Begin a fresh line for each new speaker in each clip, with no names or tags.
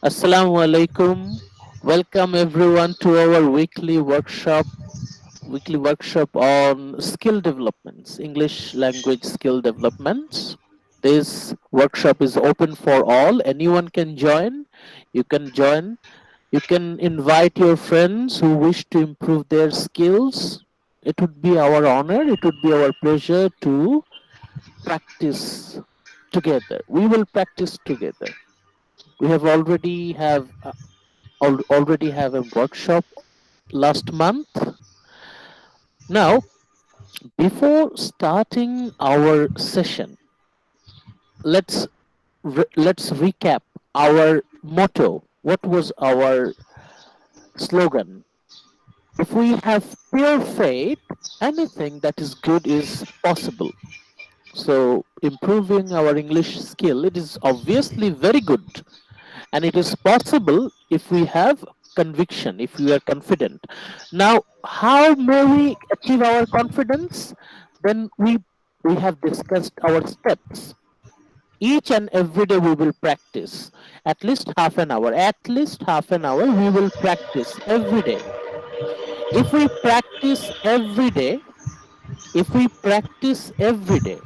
Assalamu alaikum. Welcome everyone to our weekly workshop on skill developments, English language skill developments. This workshop is open for all. Anyone can join. You can join. You can invite your friends who wish to improve their skills. It would be our honor, it would be our pleasure to practice together. We will practice together. We have already have a workshop last month. Now, before starting our session, let's let's recap our motto. What was our slogan? If we have pure faith, anything that is good is possible. So, improving our English skill, it is obviously very good, and it is possible if we have conviction, if we are confident. Now, how may we achieve our confidence? Then we have discussed our steps. Each and every day we will practice at least half an hour. At least half an hour we will practice every day. If we practice every day, if we practice every day,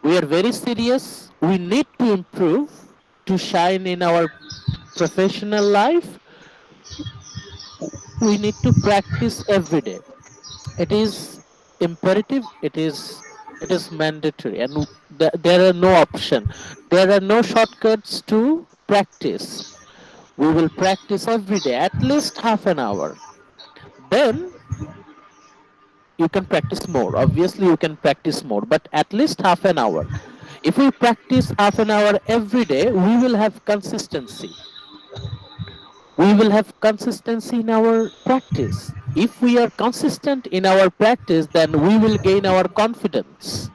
we are very serious. We need to improve to shine in our professional life. We need to practice every day. It is imperative. It is mandatory, and there are no option. There are no shortcuts to practice. We will practice every day, at least half an hour. Then you can practice more. Obviously, you can practice more, but at least half an hour. If we practice half an hour every day, we will have consistency. We will have consistency in our practice. If we are consistent in our practice, then we will gain our confidence.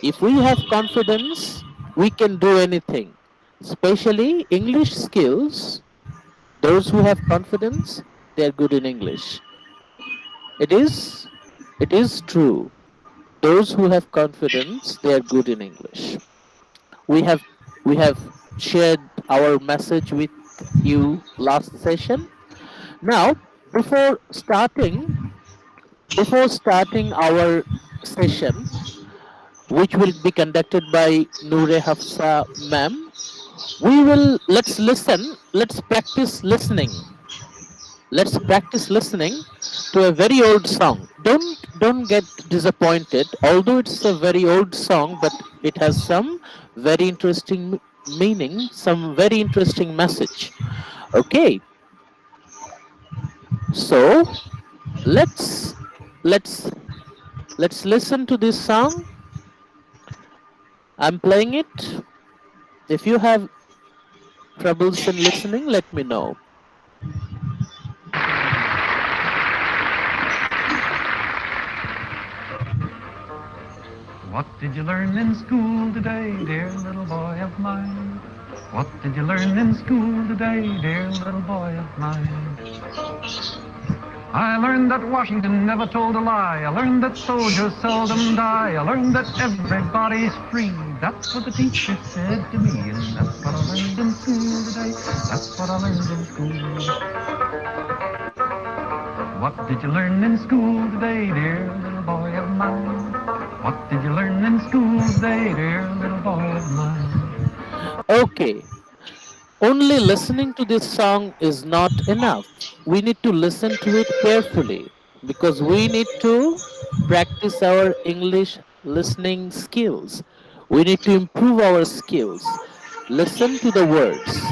If we have confidence, we can do anything. Especially English skills, those who have confidence, they are good in English. It is it is true. Those who have confidence, they are good in English. We have we have shared our message with you last session. Now, before starting, before starting our session, which will be conducted by Noore Hafsa ma'am, let's listen, let's practice listening. Let's practice listening to a very old song. Don't get disappointed. Although it's a very old song, but it has some very interesting meaning, some very interesting message. Okay, so let's let's let's listen to this song. I'm playing it. If you have troubles in listening, let me know.
What did you learn in school today, dear little boy of mine? What did you learn in school today, dear little boy of mine? I learned that Washington never told a lie. I learned that soldiers seldom die. I learned that everybody's free. That's what the teacher said to me, and that's what I learned in school today. That's what I learned in school. What did you learn in school today, dear little boy of mine? What did you learn in school today, dear little boy of mine?
Okay, only listening to this song is not enough. We need to listen to it carefully because we need to practice our English listening skills. We need to improve our skills. Listen to the words.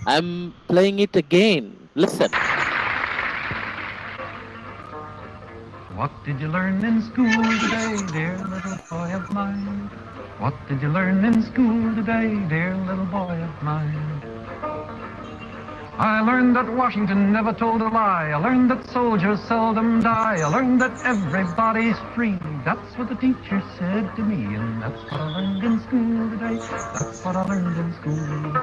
I'm playing it again. Listen.
What did you learn in school today, dear little boy of mine? What did you learn in school today, dear little boy of mine? I learned that Washington never told a lie. I learned that soldiers seldom die. I learned that everybody's free. That's what the teacher said to me, and that's what I learned in school today. That's what I learned in school.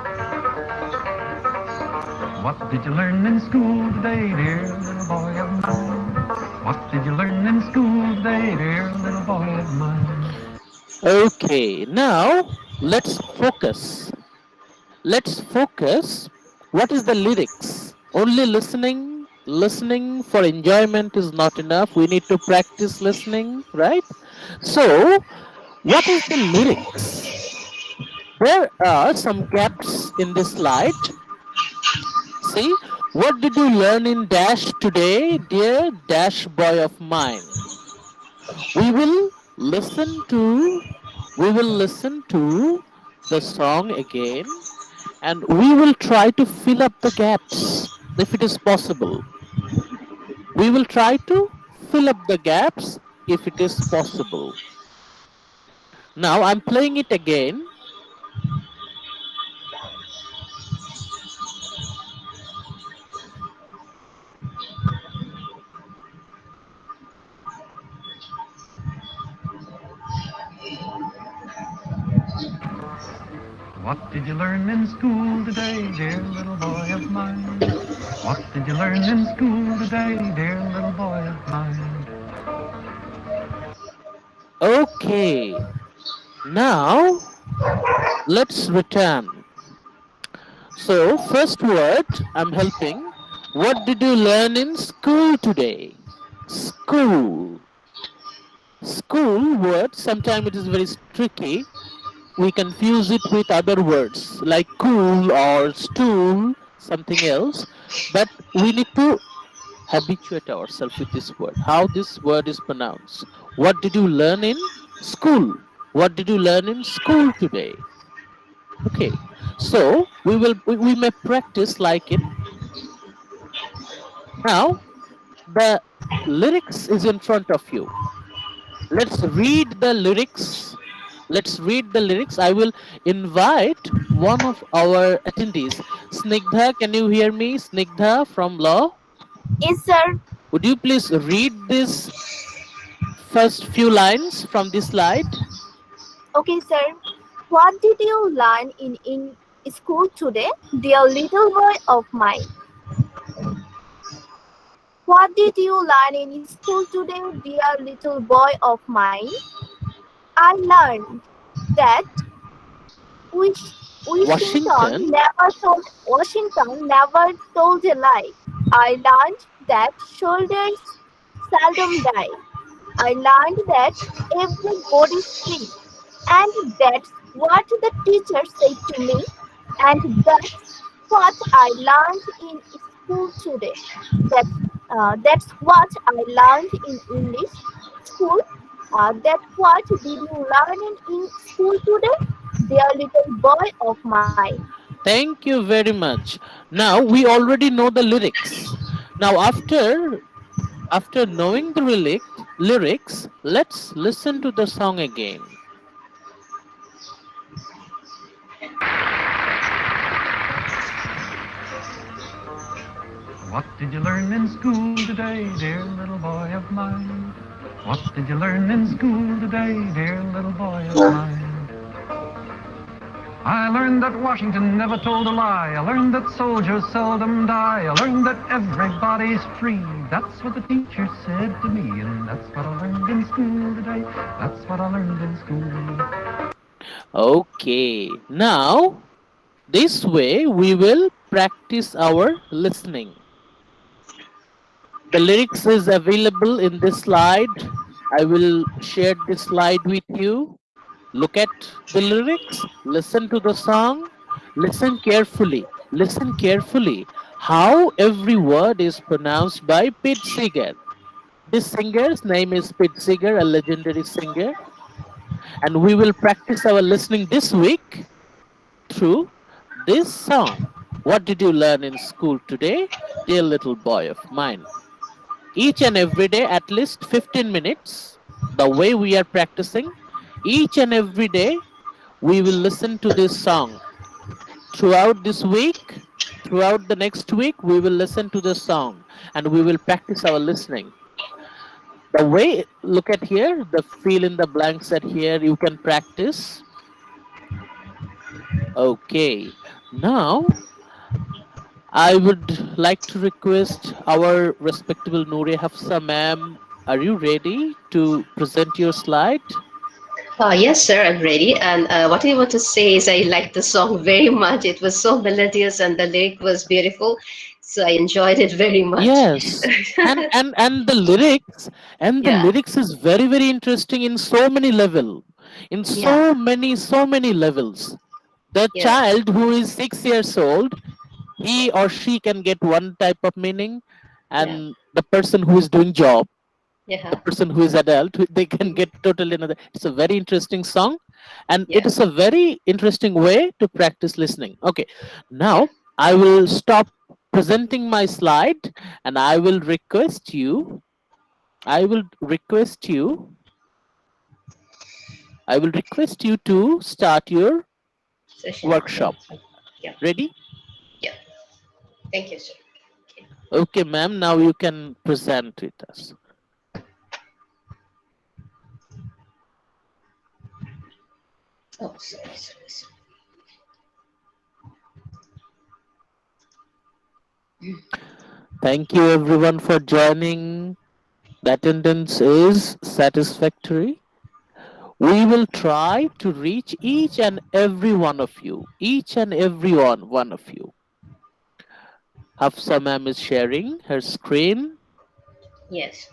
What did you learn in school today, dear little boy of mine? What did you learn in school today, dear little boy of mine?
Okay, now let's focus. Let's focus What is the lyrics? Only listening for enjoyment is not enough. We need to practice listening, right? So, what is the lyrics? There are some gaps in this slide. See, what did you learn in Dash today, dear Dash boy of mine? We will listen to we will listen to the song again, and we will try to fill up the gaps if it is possible. We will try to fill up the gaps if it is possible. Now I'm playing it again.
What did you learn in school today, dear little boy of mine? What did you learn in school today, dear little boy of mine?
Okay, now let's return. So, first word I'm helping. What did you learn in school today? School. School word, sometimes it is very tricky. We confuse it with other words like cool or stool, something else. But we need to habituate ourselves with this word, how this word is pronounced. What did you learn in school? What did you learn in school today? Okay, so we may practice like it. Now the lyrics is in front of you. Let's read the lyrics. Let's read the lyrics. I will invite one of our attendees. Snigdha, can you hear me? Snigdha from Law.
Yes, sir.
Would you please read this first few lines from this slide?
Okay, sir. What did you learn in school today, dear little boy of mine? What did you learn in school today, dear little boy of mine? I learned that Wish,
Washington.
Washington never told a lie. I learned that shoulders seldom die. I learned that everybody's free. And that's what the teacher said to me. And that's what I learned in school today. That's what I learned in English school. That's what did you learn in school today? Dear little boy of mine.
Thank you very much. Now we already know the lyrics. Now after knowing the lyrics, let's listen to the song again.
What did you learn in school today, dear little boy of mine? What did you learn in school today, dear little boy of mine? I learned that Washington never told a lie. I learned that soldiers seldom die. I learned that everybody's free. That's what the teacher said to me, and that's what I learned in school today. That's what I learned in school.
Okay, now this way we will practice our listening. The lyrics is available in this slide. I will share this slide with you. Look at the lyrics, listen to the song, listen carefully. Listen carefully how every word is pronounced by Pete Seeger. This singer's name is Pete Seeger, a legendary singer, and we will practice our listening this week through this song. What did you learn in school today, dear little boy of mine? Each and every day, at least 15 minutes, the way we are practicing, each and every day, we will listen to this song. Throughout this week, throughout the next week, we will listen to this song and we will practice our listening. The way, look at here, the fill in the blanks at here, you can practice. Okay, now I would like to request our respectable Noor Hafsa ma'am. Are you ready to present your slide?
Yes, sir, I'm ready. And what I want to say is I liked the song very much. It was so melodious and the lyric was beautiful. So I enjoyed it very much.
Yes, and the
Yeah,
lyrics is very very interesting in so many level, in
yeah,
so many levels. The
yeah,
child who is 6 years old, he
yeah,
or she can get one type of meaning,
yeah,
and the person who is doing job, the
yeah,
person who is adult, they can
mhm,
get totally another. It's a very interesting song, and it
yeah,
is a very interesting way to practice listening. Okay,
yeah.
now I will stop presenting my slide, and I will request you I will request you to start your
Session. Yeah,
workshop.
yeah,
Ready?
yeah. Thank you, sir. Okay.
Okay, ma'am, now you can present with us.
Oh, sorry, sorry, sorry.
Thank you everyone for joining. The attendance is satisfactory. We will try to reach each and every one of you. Each and every one of you. Hafsa ma'am is sharing her screen.
Yes.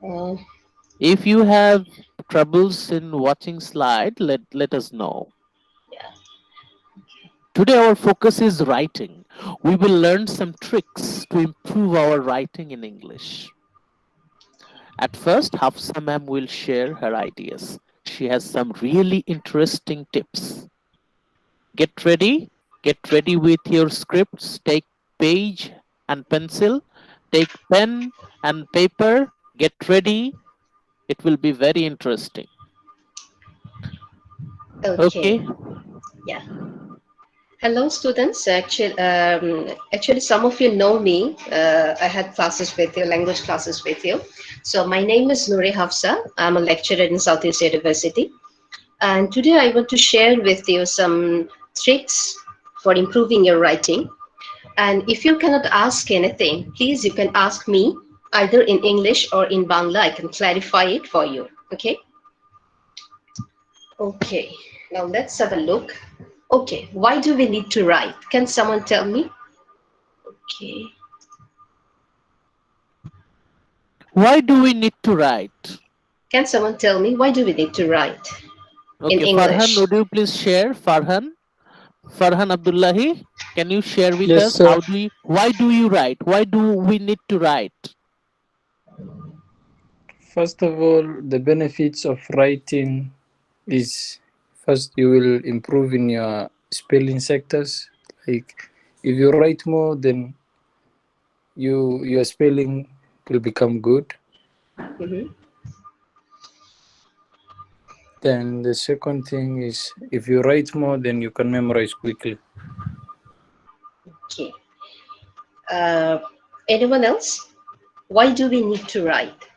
Uh,
If you have troubles in watching slide, let us know.
yeah.
Today our focus is writing. We will learn some tricks to improve our writing in English. At first, Hafsa ma'am will share her ideas. She has some really interesting tips. Get ready. Get ready with your scripts. Take page and pencil. Take pen and paper. Get ready. It will be very interesting.
Okay.
Okay.
Yeah. Hello, students. Actually, some of you know me. I had classes with you, language classes with you. So my name is Nuri Hafsa. I'm a lecturer in Southeast University. And today I want to share with you some tricks for improving your writing. And if you cannot ask anything, please you can ask me either in English or in Bangla. I can clarify it for you. Okay? Okay. Now let's have a look. Okay. Why do we need to write? Can someone tell me? Okay.
Why do we need to write?
Can someone tell me why do we need to write in
Okay, Farhan,
English?
would you please share? Farhan Abdullahi, can you share with
Yes,
us
sir.
why do you write? Why do we need to write?
First of all, the benefits of writing is first you will improve in your spelling sectors. Like if you write more, then your spelling will become good.
Hmm.
Then the second thing is if you write more, then you can memorize quickly.
Okay. Uh, Anyone else? Why do we need to write?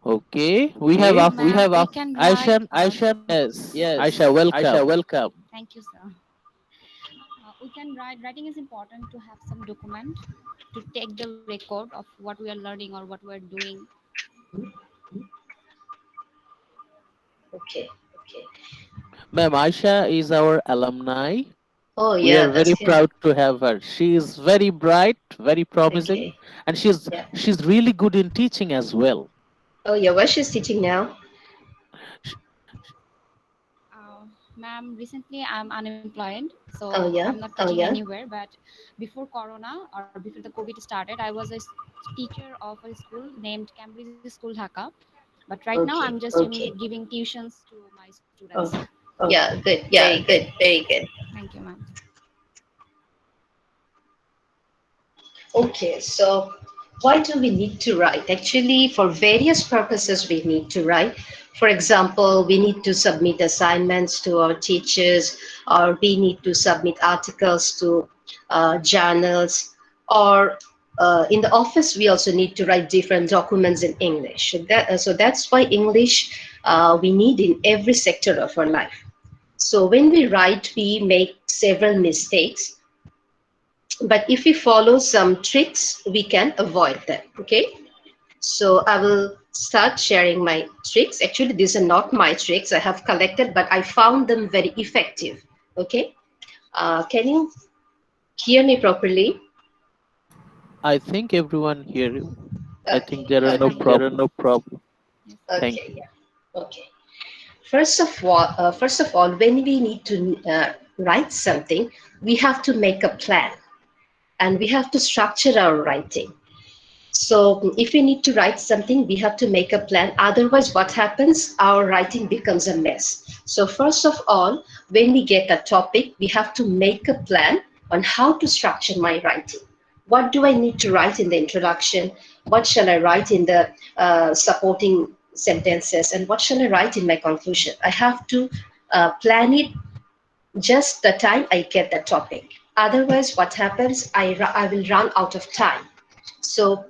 Okay, we have
So, ma'am, we can write.
Aisha. Yes,
Yes,
Aisha,
Aisha,
welcome.
welcome. Thank you, sir. We can write. Writing is important to have some document to take the record of what we are learning or what we are doing.
Okay. Okay.
Ma'am, Aisha is our alumni.
Oh
We
yeah,
are
that's
very
good.
proud to have her. She is very bright, very promising,
Okay.
and she's
Yeah.
she's really good in teaching as well.
Oh yeah, where she's teaching now?
Sh-
Ma'am, recently I'm unemployed, so
Oh
I'm
yeah.
not teaching anywhere. But before Corona or before the COVID started, I was a teacher of a school named Cambridge School Dhaka. But right now, I'm
Okay.
just
Okay.
giving tuitions to my students.
Oh. Yeah. Good.
Yeah,
Very
good.
good.
Very good. Thank you, ma'am.
Okay, so why do we need to write? Actually, for various purposes, we need to write. For example, we need to submit assignments to our teachers, or we need to submit articles to journals, or in the office, we also need to write different documents in English. So that's why English we need in every sector of our life. So when we write, we make several mistakes, but if we follow some tricks we can avoid them. Okay, So I will start sharing my tricks. Actually, these are not my tricks. I have collected, but I found them very effective. Okay. Can you hear me properly?
I think everyone hear you. I think
Okay.
there are no problem.
Yes.
Thank
Okay.
you.
Yeah. Okay. First of all, when we need to write something, we have to make a plan and we have to structure our writing. So if we need to write something, we have to make a plan. Otherwise, what happens? Our writing becomes a mess. So first of all, when we get a topic, we have to make a plan on how to structure my writing. What do I need to write in the introduction? What shall I write in the supporting sentences? And what shall I write in my conclusion? I have to plan it just the time I get the topic. Otherwise, what happens? I will run out of time. So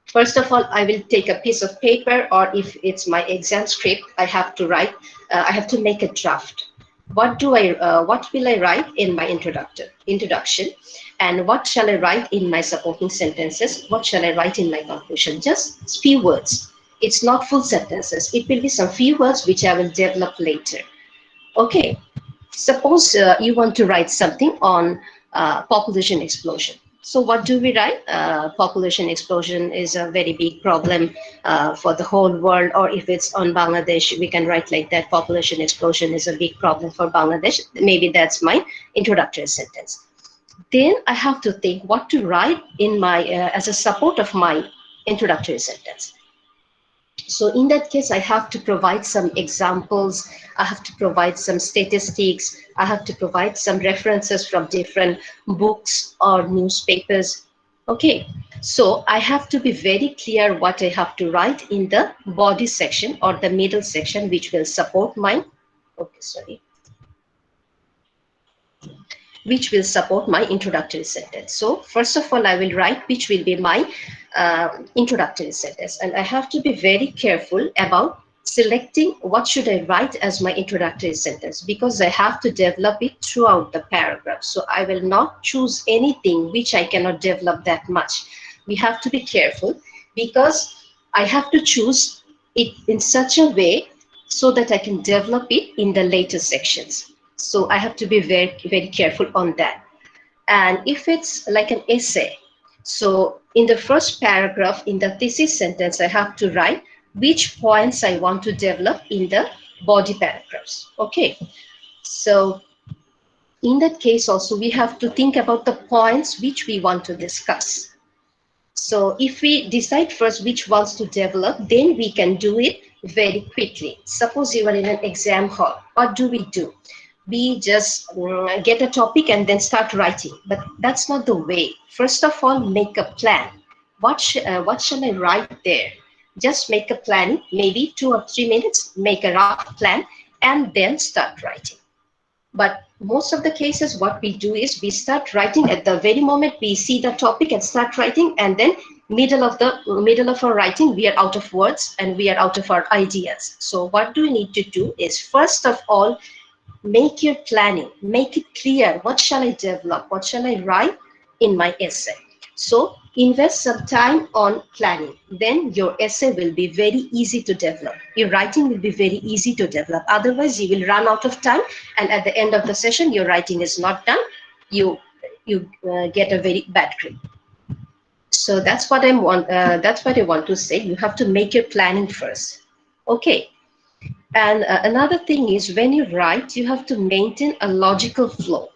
first of all, I will take a piece of paper, or if it's my exam script, I have to write. I have to make a draft. What will I write in my introduction, and what shall I write in my supporting sentences? What shall I write in my conclusion? Just few words. It's not full sentences. It will be some few words which I will develop later. Okay, suppose you want to write something on population explosion. So what do we write? Population explosion is a very big problem for the whole world. Or if it's on Bangladesh, we can write like that. Population explosion is a big problem for Bangladesh. Maybe that's my introductory sentence. Then I have to think what to write in my as a support of my introductory sentence. So in that case, I have to provide some examples, I have to provide some statistics, I have to provide some references from different books or newspapers. Okay, so I have to be very clear what I have to write in the body section or the middle section, which will support my, okay, sorry, which will support my introductory sentence. So first of all, I will write which will be my introductory sentence. And I have to be very careful about selecting what should I write as my introductory sentence, because I have to develop it throughout the paragraph. So I will not choose anything which I cannot develop that much. We have to be careful because I have to choose it in such a way so that I can develop it in the later sections. So I have to be very, very careful on that. And if it's like an essay, so in the first paragraph in the thesis sentence, I have to write which points I want to develop in the body paragraphs. Okay. So in that case also, we have to think about the points which we want to discuss. So if we decide first which ones to develop, then we can do it very quickly. Suppose you are in an exam hall. What do? We just get a topic and then start writing. But that's not the way. First of all, make a plan. What shall I write there? Just make a plan, maybe 2 or 3 minutes, make a rough plan, and then start writing. But most of the cases, what we do is we start writing at the very moment we see the topic and start writing, and then middle of our writing, we are out of words and we are out of our ideas. So what do we need to do is first of all make your planning, make it clear what shall I develop, what shall I write in my essay. So invest some time on planning, then your essay will be very easy to develop, your writing will be very easy to develop. Otherwise you will run out of time, and at the end of the session your writing is not done. You get a very bad grade. So that's what I want to say. You have to make your planning first. Okay. And another thing is, when you write, you have to maintain a logical flow.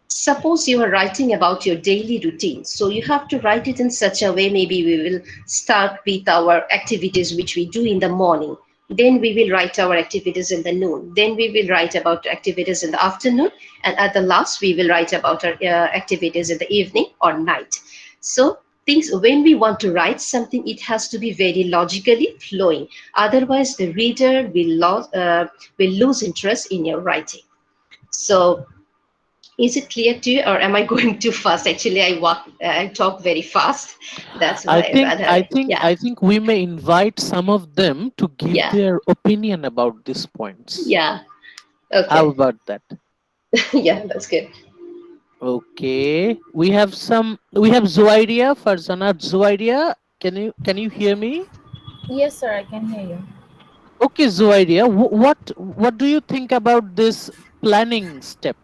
Suppose you are writing about your daily routine, so you have to write it in such a way. Maybe we will start with our activities which we do in the morning, then we will write our activities in the noon, then we will write about activities in the afternoon, and at the last we will write about our activities in the evening or night. So things, when we want to write something, it has to be very logically flowing. Otherwise the reader will lose interest in your writing. So is it clear to you, or am I going too fast? Actually, I talk very fast. That's
I
why.
think
But
I think
yeah,
I think we may invite some of them to give
yeah,
their opinion about these points.
yeah.
How
Okay,
about that?
yeah, that's good.
Okay. We have Zuaidia, Farzanat Zuaidia. can you hear me?
Yes, sir, I can hear you.
Okay, Zuairia, what do you think about this planning step?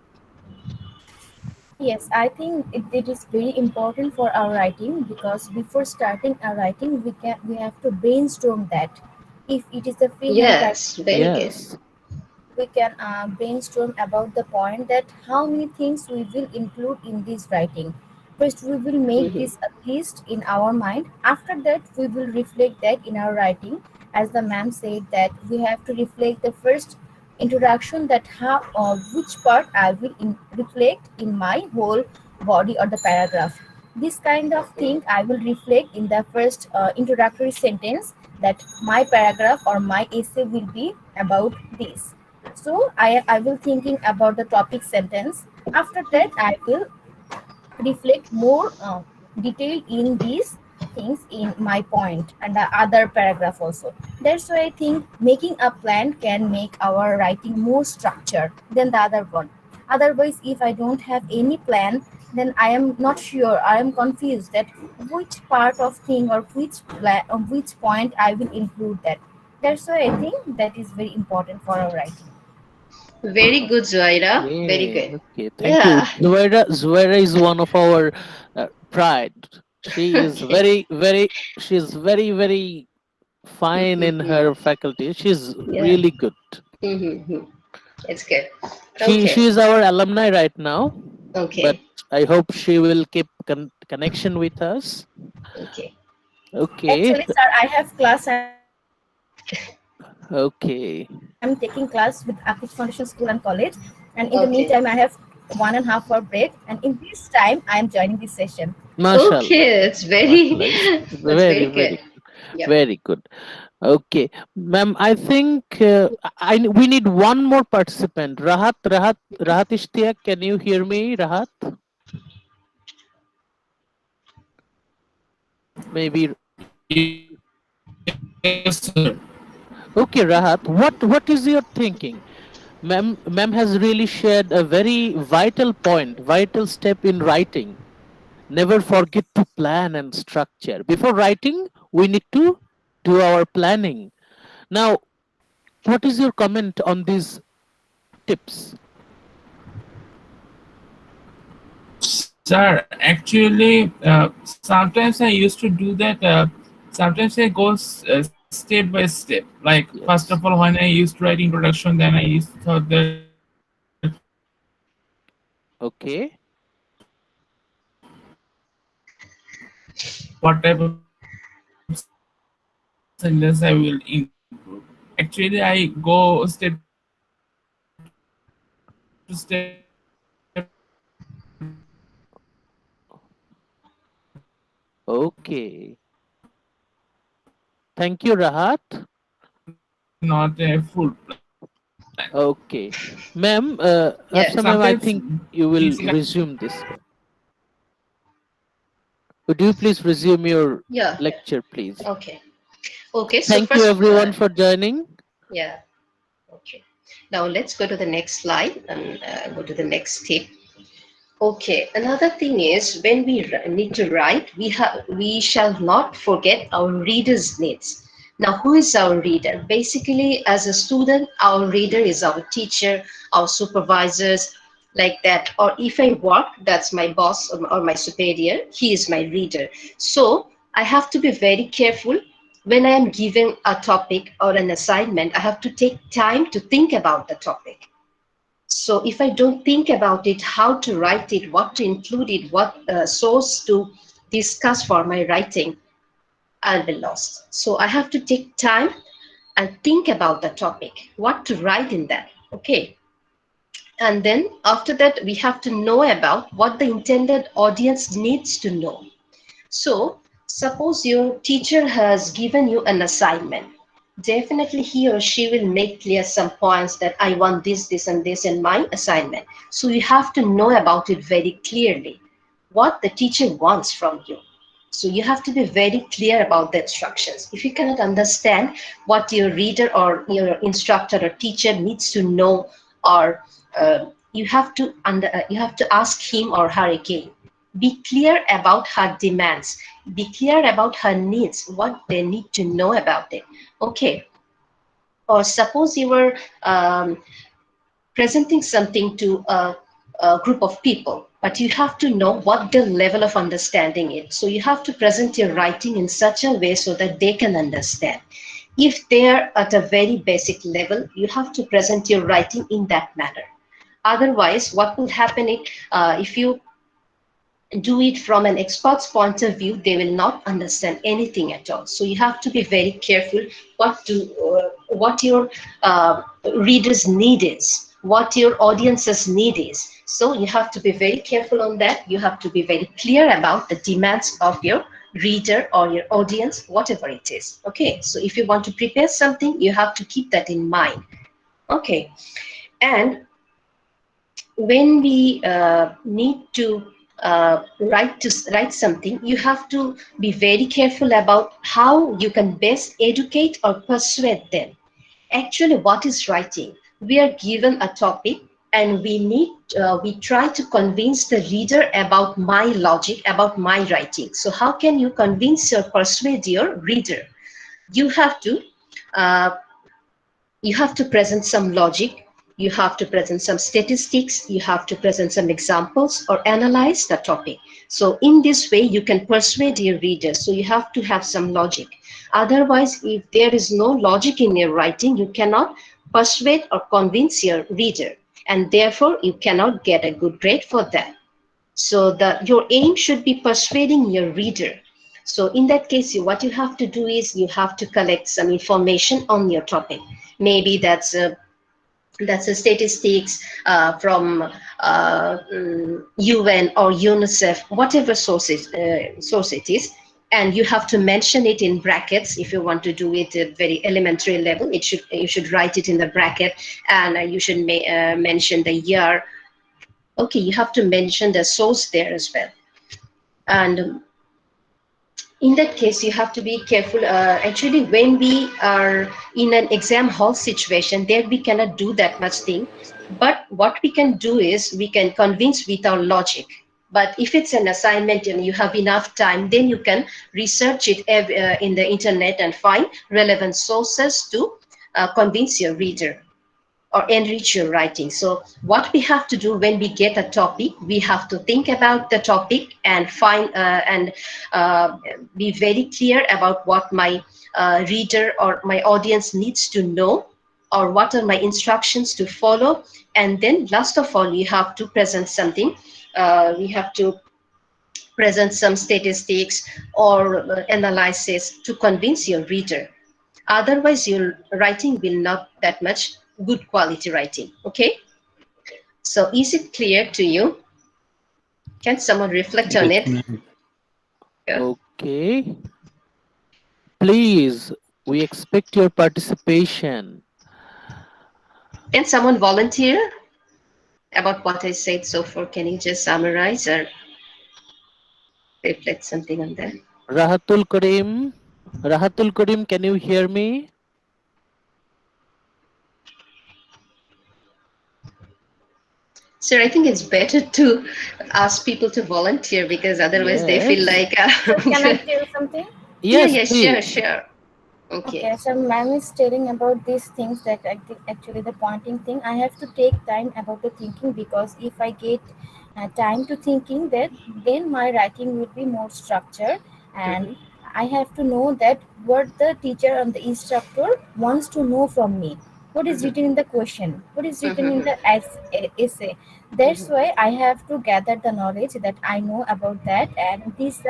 Yes, I think it is very important for our writing because before starting our writing, we have to brainstorm that. If it is a freehand writing,
Yes, very good.
Yes.
we can brainstorm about the point that how many things we will include in this writing. First, we will make
Hmm.
this a list in our mind. After that, we will reflect that in our writing. As the ma'am said, that we have to reflect the first introduction, that how or which part I will reflect in my whole body or the paragraph. This kind of thing I will reflect in the first introductory sentence, that my paragraph or my essay will be about this. So I will thinking about the topic sentence. After that, I will reflect more detail in these things in my point and the other paragraph also. That's why I think making a plan can make our writing more structured than the other one. Otherwise, if I don't have any plan, then I am not sure, I am confused that which part of thing or which point I will include that. That's why I think that is very important for our writing.
Very good, Zoira. Very
Okay,
good.
okay. Thank you.
Yeah.
Zuaira is one of our pride. She is
Okay.
very fine in her faculty. She's
Yeah.
really good.
Mm-hmm. It's good.
She
Okay.
is our alumni right now, but
Okay.
I hope she will keep connection with us.
Okay.
Okay,
Actually, sir, I have class. I am taking class with Akish Foundation School and
okay,
College. And in the meantime, I have 1.5 hour break. And
Okay.
in this time, I am joining this session.
mashallah,
Okay. It's very,
mashallah. It's
that's
very,
very good.
very,
Yeah.
very good. Okay, ma'am. I think we need one more participant. Rahat Ishtiaq. Can you hear me, Rahat? Maybe.
Yes, sir.
Okay, Rahat. What is your thinking? Ma'am has really shared a very vital point, vital step in writing. Never forget to plan and structure. Before writing, we need to do our planning. Now, what is your comment on these tips?
Sir, actually, sometimes I used to do that. Sometimes I go step by step. Like, first of
Yes.
all, when I used to write introduction, then I used to thought that what type of sentence I
Okay.
will include, what type of sentence I will include. Actually, I go step to step. Then
Okay. Thank you, Rahat.
not a full plan.
Okay. Ma'am,
Yeah.
Hafsa ma'am, I
Sometimes
think you
this
will
kind
resume this. Would you please resume your
Yeah.
lecture, please?
Okay. Okay. So
Thank you,
first,
everyone, for joining.
yeah. Okay. Now let's go to the next slide and go to the next tip. Okay, another thing is when we need to write, we shall not forget our reader's needs. Now, who is our reader? Basically, as a student, our reader is our teacher, our supervisors, like that. Or if I work, that's my boss or my superior, he is my reader. So I have to be very careful when I am given a topic or an assignment. I have to take time to think about the topic. So if I don't think about it, how to write it, what to include it, what source to discuss for my writing, I'll be lost. So I have to take time and think about the topic, what to write in that. Okay. And then after that, we have to know about what the intended audience needs to know. So, suppose your teacher has given you an assignment. Definitely, he or she will make clear some points that I want this, this, and this in my assignment. So, you have to know about it very clearly what the teacher wants from you. So, you have to be very clear about the instructions. If you cannot understand what your reader or your instructor or teacher needs to know, or you have to ask him or her again, Be clear about her demands. Be clear about her needs, what they need to know about it. Okay. Or suppose you were presenting something to a group of people, but you have to know what their level of understanding is. So you have to present your writing in such a way so that they can understand. If they're at a very basic level, you have to present your writing in that manner. Otherwise, what will happen if you do it from an expert's point of view, they will not understand anything at all. So you have to be very careful what your readers need is, what your audience's need is. So you have to be very careful on that. You have to be very clear about the demands of your reader or your audience, whatever it is. Okay, so if you want to prepare something, you have to keep that in mind. Okay, and when we need to write something, you have to be very careful about how you can best educate or persuade them. Actually, what is writing? We are given a topic, and we try to convince the reader about my logic, about my writing. So how can you convince or persuade your reader? You have to uh, present some logic, you have to present some statistics, you have to present some examples or analyze the topic. So in this way, you can persuade your readers. So you have to have some logic. Otherwise, if there is no logic in your writing, you cannot persuade or convince your reader. And therefore, you cannot get a good grade for that. So your aim should be persuading your reader. So in that case, what you have to do is you have to collect some information on your topic. Maybe that's a statistics from UN or UNICEF, whatever source it is, and you have to mention it in brackets. If you want to do it at very elementary level, you should write it in the bracket, and you should mention the year. Okay, you have to mention the source there as well. And in that case, you have to be careful. Actually, when we are in an exam hall situation, there we cannot do that much thing. But what we can do is we can convince with our logic. But if it's an assignment and you have enough time, then you can research it in the internet and find relevant sources to convince your reader or enrich your writing. So what we have to do when we get a topic, we have to think about the topic and find and be very clear about what my reader or my audience needs to know, or what are my instructions to follow. And then last of all, you have to present something. We have to present some statistics or analysis to convince your reader. Otherwise, your writing will not that much good quality writing. Okay. So is it clear to you? Can someone reflect on
Yes,
it?
ma'am.
Yeah.
Okay. Please, we expect your participation.
Can someone volunteer about what I said so far? Can you just summarize or reflect something on that?
Rahatul Karim. Rahatul Karim, can you hear me?
Sir, I think it's better to ask people to volunteer, because otherwise they feel
Yes.
like,
So can I tell something?
yeah,
Yes,
yeah, sure,
please.
sure. Okay.
Okay, so ma'am is telling about these things that actually the pointing thing. I have to take time about the thinking, because if I get time to thinking, that then my writing will be more structured, and
Mm-hmm.
I have to know that what the teacher and the instructor wants to know from me. What is
Mm-hmm.
written in the question? What is written in
Mm-hmm.
the essay? That's why I have to gather the knowledge that I know about that, and this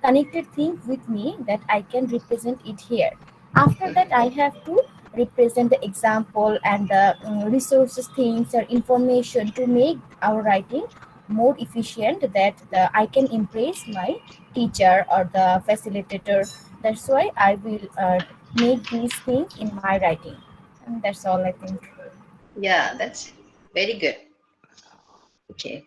connected thing with me that I can represent it here. After that, I have to represent the example and the resources, things, or information to make our writing more efficient, that I can impress my teacher or the facilitator. That's why I will make these things in my writing. And that's all I think.
Yeah, that's very good. Okay.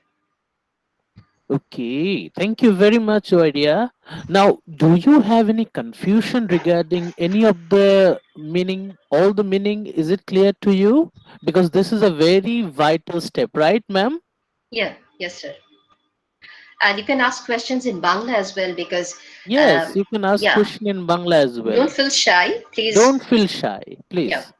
Okay, thank you very much, Oidia. Now, do you have any confusion regarding any of the meaning? All the meaning, is it clear to you? Because this is a very vital step, right, ma'am?
Yeah, yes, sir. And you can ask questions in Bangla as well because,
Yes, you can ask
yeah,
question in Bangla as
don't
well.
feel shy, please.
Don't feel shy,
Yeah,
please.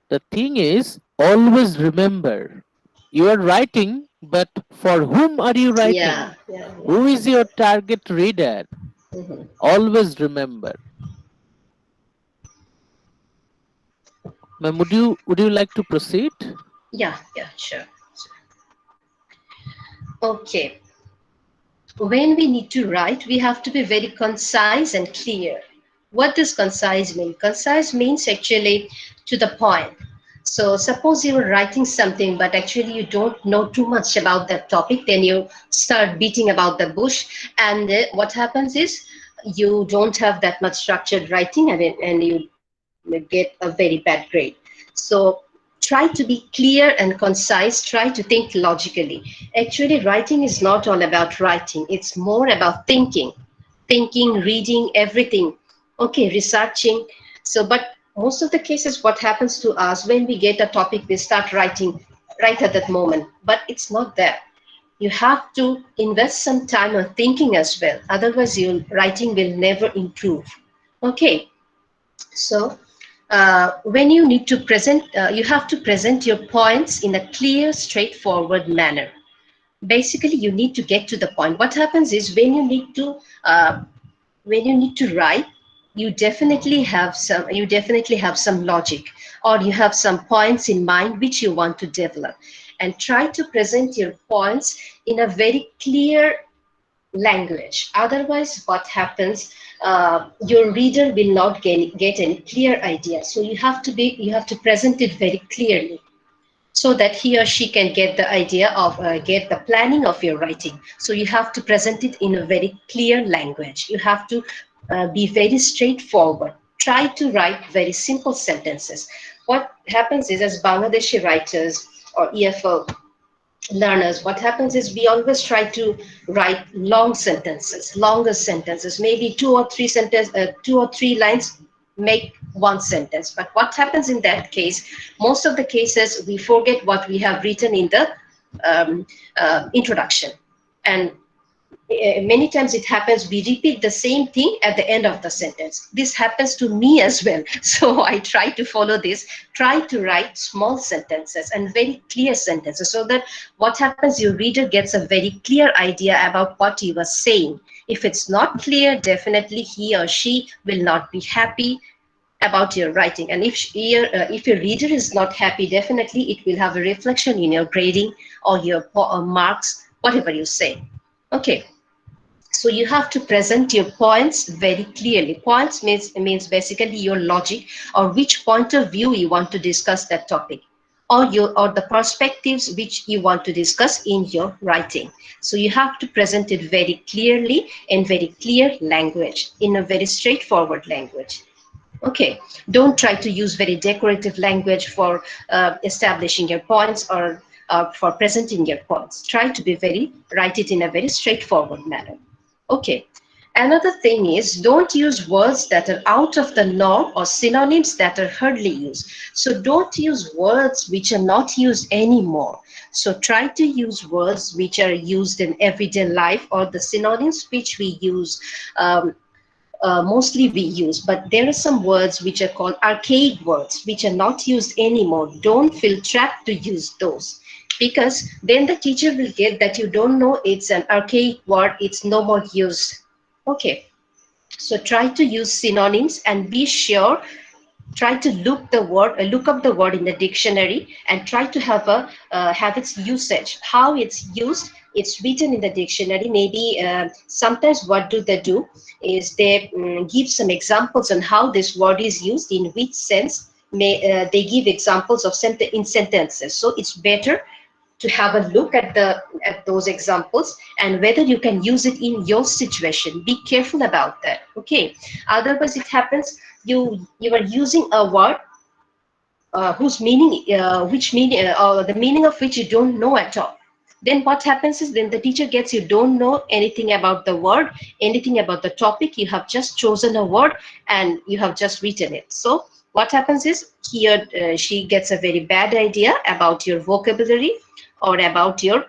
The thing is, always remember, you are writing, but for whom are you
yeah,
writing?
yeah, yeah.
Who is your target reader?
Mhm.
Always remember. Ma'am, would you like to proceed?
Yeah, yeah, sure. Okay. When we need to write, we have to be very concise and clear. What does concise mean? Concise means actually to the point. So, suppose you are writing something, but actually you don't know too much about that topic, then you start beating about the bush, and what happens is you don't have that much structured writing, and you get a very bad grade. So, try to be clear and concise, try to think logically. Actually, writing is not all about writing, it's more about thinking, reading, everything. Okay, researching. So, but most of the cases, what happens to us when we get a topic, we start writing right at that moment. But it's not that. You have to invest some time on thinking as well. Otherwise, your writing will never improve. Okay, so when you need to present, you have to present your points in a clear, straightforward manner. Basically, you need to get to the point. What happens is when you need to write, you definitely have some logic, or you have some points in mind which you want to develop, and try to present your points in a very clear language. Otherwise, what happens, your reader will not get any clear idea. So you have to present it very clearly, so that he or she can get the idea of get the planning of your writing. So you have to present it in a very clear language. You have to be very straightforward. Try to write very simple sentences. What happens is, as Bangladeshi writers or EFL learners, what happens is we always try to write long sentences, longer sentences, maybe two or three lines make one sentence. But what happens in that case, most of the cases we forget what we have written in the um, introduction, and many times it happens we repeat the same thing at the end of the sentence. This happens to me as well. So I try to follow this, try to write small sentences and very clear sentences, so that what happens, your reader gets a very clear idea about what you are saying. If it's not clear, definitely he or she will not be happy about your writing. And if your reader is not happy, definitely it will have a reflection in your grading or your marks, whatever you say. Okay, so you have to present your points very clearly. Points means basically your logic, or which point of view you want to discuss that topic, or the perspectives which you want to discuss in your writing. So you have to present it very clearly in very clear language, in a very straightforward language. Okay, don't try to use very decorative language for establishing your points, or for presenting your points. Try to be write it in a very straightforward manner. Okay. Another thing is, don't use words that are out of the norm or synonyms that are hardly used. So don't use words which are not used anymore. So try to use words which are used in everyday life, or the synonyms which we use, mostly we use. But there are some words which are called archaic words which are not used anymore. Don't feel trapped to use those, because then the teacher will get that you don't know it's an archaic word, it's no more used. Okay, so try to use synonyms, and be sure, try to look up the word in the dictionary, and try to have its usage, how it's used. It's written in the dictionary. Maybe sometimes what do they do is they give some examples on how this word is used, in which sense. They give examples of in sentences. So it's better to have a look at those examples, and whether you can use it in your situation. Be careful about that. Okay, otherwise it happens, you are using a word whose meaning which meaning or the meaning of which you don't know at all. Then what happens is, then the teacher gets, you don't know anything about the word, anything about the topic. You have just chosen a word and you have just written it. So what happens is, he or she gets a very bad idea about your vocabulary, or about your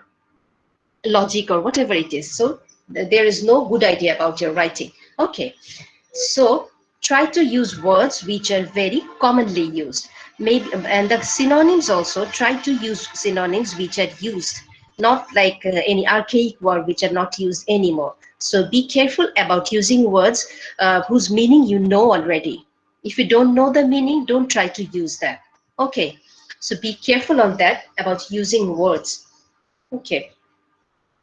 logic or whatever it is. So there is no good idea about your writing. Okay, so try to use words which are very commonly used. Maybe, and the synonyms also, try to use synonyms which are used, not like any archaic word which are not used anymore. So be careful about using words whose meaning you know already. If you don't know the meaning, don't try to use that. Okay, so be careful on that about using words. Okay.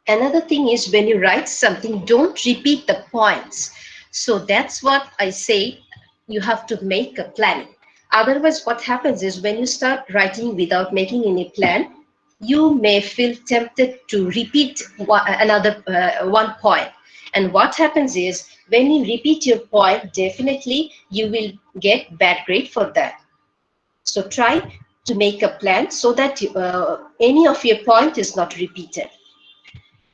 Another thing is when you write something, don't repeat the points. So that's what I say, you have to make a plan. Otherwise, what happens is when you start writing without making any plan, you may feel tempted to repeat another one point. And what happens is when you repeat your point, definitely you will get bad grade for that. So try to make a plan so that any of your point is not repeated.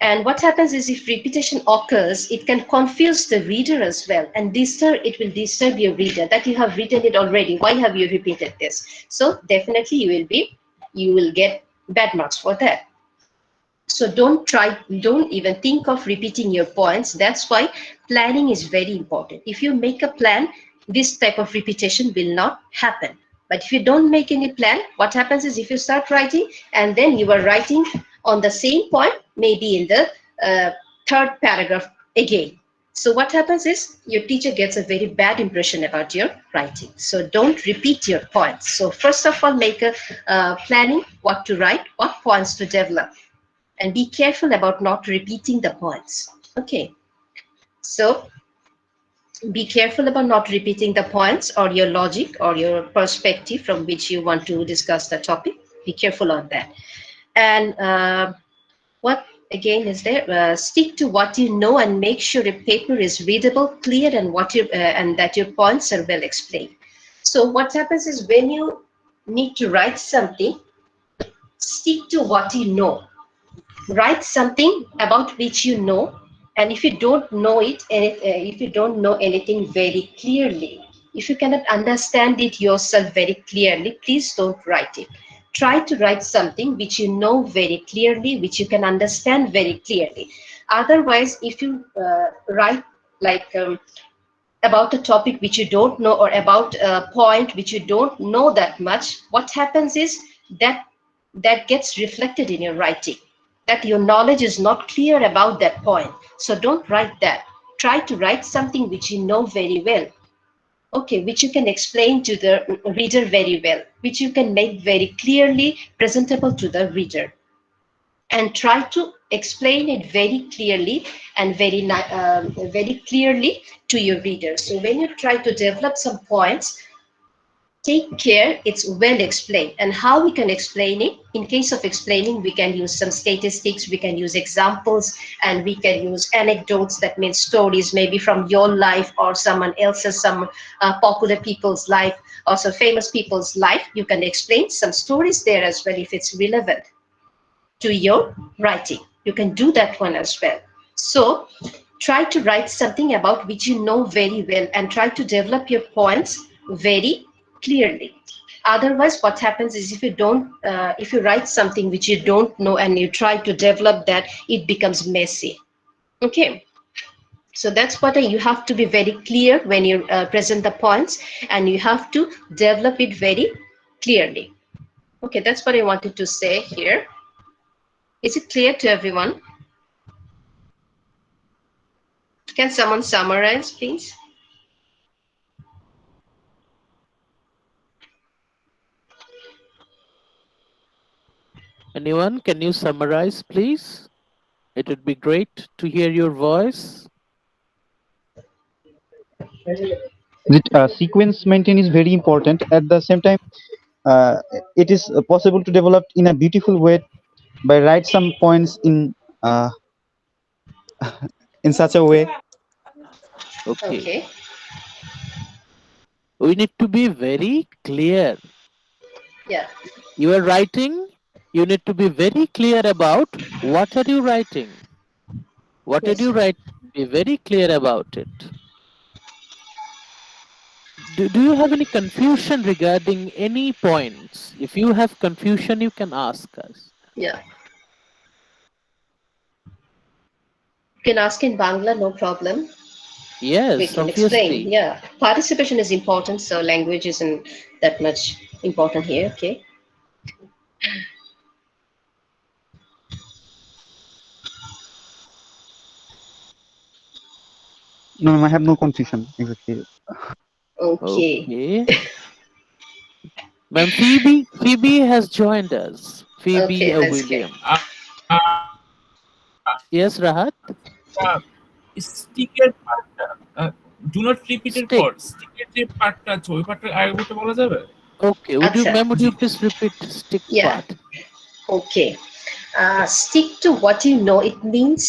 And what happens is if repetition occurs, it can confuse the reader as well. And it will disturb your reader that you have written it already. Why have you repeated this? So definitely you will get bad marks for that. So don't even think of repeating your points. That's why planning is very important. If you make a plan, this type of repetition will not happen. But if you don't make any plan, what happens is if you start writing and then you are writing on the same point, maybe in the third paragraph again. So what happens is your teacher gets a very bad impression about your writing. So don't repeat your points. So first of all, make a planning what to write, what points to develop, and be careful about not repeating the points. Okay, so be careful about not repeating the points or your logic or your perspective from which you want to discuss the topic. Be careful on that. And what again is there? Stick to what you know and make sure your paper is readable, clear, and and that your points are well explained. So what happens is when you need to write something, stick to what you know. Write something about which you know, and if you don't know if you don't know anything very clearly, if you cannot understand it yourself very clearly, please don't write it. Try to write something which you know very clearly, which you can understand very clearly. Otherwise, if you write like about a topic which you don't know or about a point which you don't know that much, what happens is that that gets reflected in your writing, that your knowledge is not clear about that point. So don't write that. Try to write something which you know very well, okay, which you can explain to the reader very well, which you can make very clearly presentable to the reader, and try to explain it very clearly and very clearly to your reader. So when you try to develop some points, take care it's well explained. And how we can explain it? In case of explaining, we can use some statistics, we can use examples, and we can use anecdotes, that means stories maybe from your life or someone else's, some popular people's life, or some famous people's life. You can explain some stories there as well if it's relevant to your writing. You can do that one as well. So try to write something about which you know very well and try to develop your points very clearly. Otherwise, what happens is if you write something which you don't know and you try to develop that, it becomes messy. Okay. So that's what you have to be very clear when you present the points, and you have to develop it very clearly. Okay, that's what I wanted to say here. Is it clear to everyone? Can someone summarize, please?
Anyone, can you summarize, please? It would be great to hear your voice.
That sequence maintain is very important. At the same time, uh, it is possible to develop in a beautiful way by write some points in such a way.
Okay.
Okay.
We need to be very clear.
Yeah.
You are writing, you need to be very clear about what are you writing. What are
Yes.
you writing? Be very clear about it. Do you have any confusion regarding any points? If you have confusion, you can ask us.
Yeah. You can ask in Bangla, no problem. We
Yes,
can explain.
obviously.
Yeah, participation is important, so language isn't that much important here. Okay.
No, ma'am, I have no confusion exactly.
Okay.
Okay. Ma'am, Phoebe has joined us. Phoebe
Okay, that's great.
William.
Uh,
Yes, Rahat?
স্টিকের পার্টটা do not রিপিটের
Stick.
পর স্টিকের যে পার্টটা আছে ওই পার্টটা আরেকবার বলা যাবে?
Okay.
Acha.
Ma'am, would
G
you please repeat stick
Yeah.
part?
Okay. Stick to what you know. It means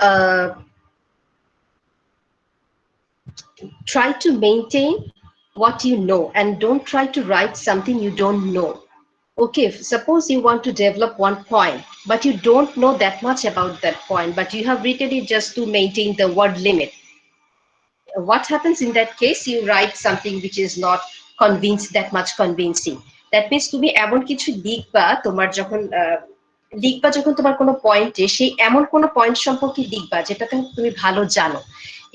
uh, try to maintain what you know and don't try to write something you don't know. Okay, suppose you want to develop one point, but you don't know that much about that point, but you have written it just to maintain the word limit. What happens in that case? You write something which is not convinced that much convincing. That means তুমি এমন কিছু লিখবা তোমার যখন লিখবা যখন তোমার কোনো পয়েন্টে সেই এমন কোনো পয়েন্ট সম্পর্কে লিখবা যেটাতে তুমি ভালো জানো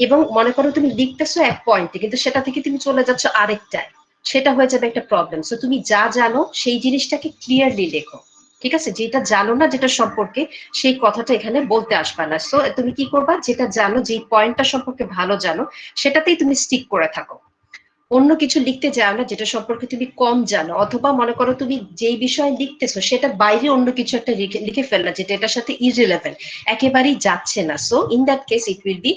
এবং মনে করো তুমি লিখতেছো এক পয়েন্টে কিন্তু সেটা থেকে তুমি চলে যাচ্ছ আরেকটায়, সেটা হয়ে যাবে একটা প্রবলেম। সো তুমি যা জানো সেই জিনিসটাকে ক্লিয়ারলি লেখো। ঠিক আছে, যেটা জানো না যেটা সম্পর্কে সেই কথাটা এখানে বলতে আসবা না। সো তুমি কি করবা, যেটা জানো যেই পয়েন্টটা সম্পর্কে ভালো জানো সেটাতেই তুমি স্টিক করে থাকো। অন্য কিছু লিখতে যাও না যেটা সম্পর্কে তুমি কম জানো, অথবা মনে করো তুমি যেই বিষয়ে লিখতেছো সেটা বাইরে অন্য কিছু একটা লিখে লিখে ফেললা যেটা এটার সাথে ইররিলেভেন্ট, একেবারেই যাচ্ছে না। So in that case it will be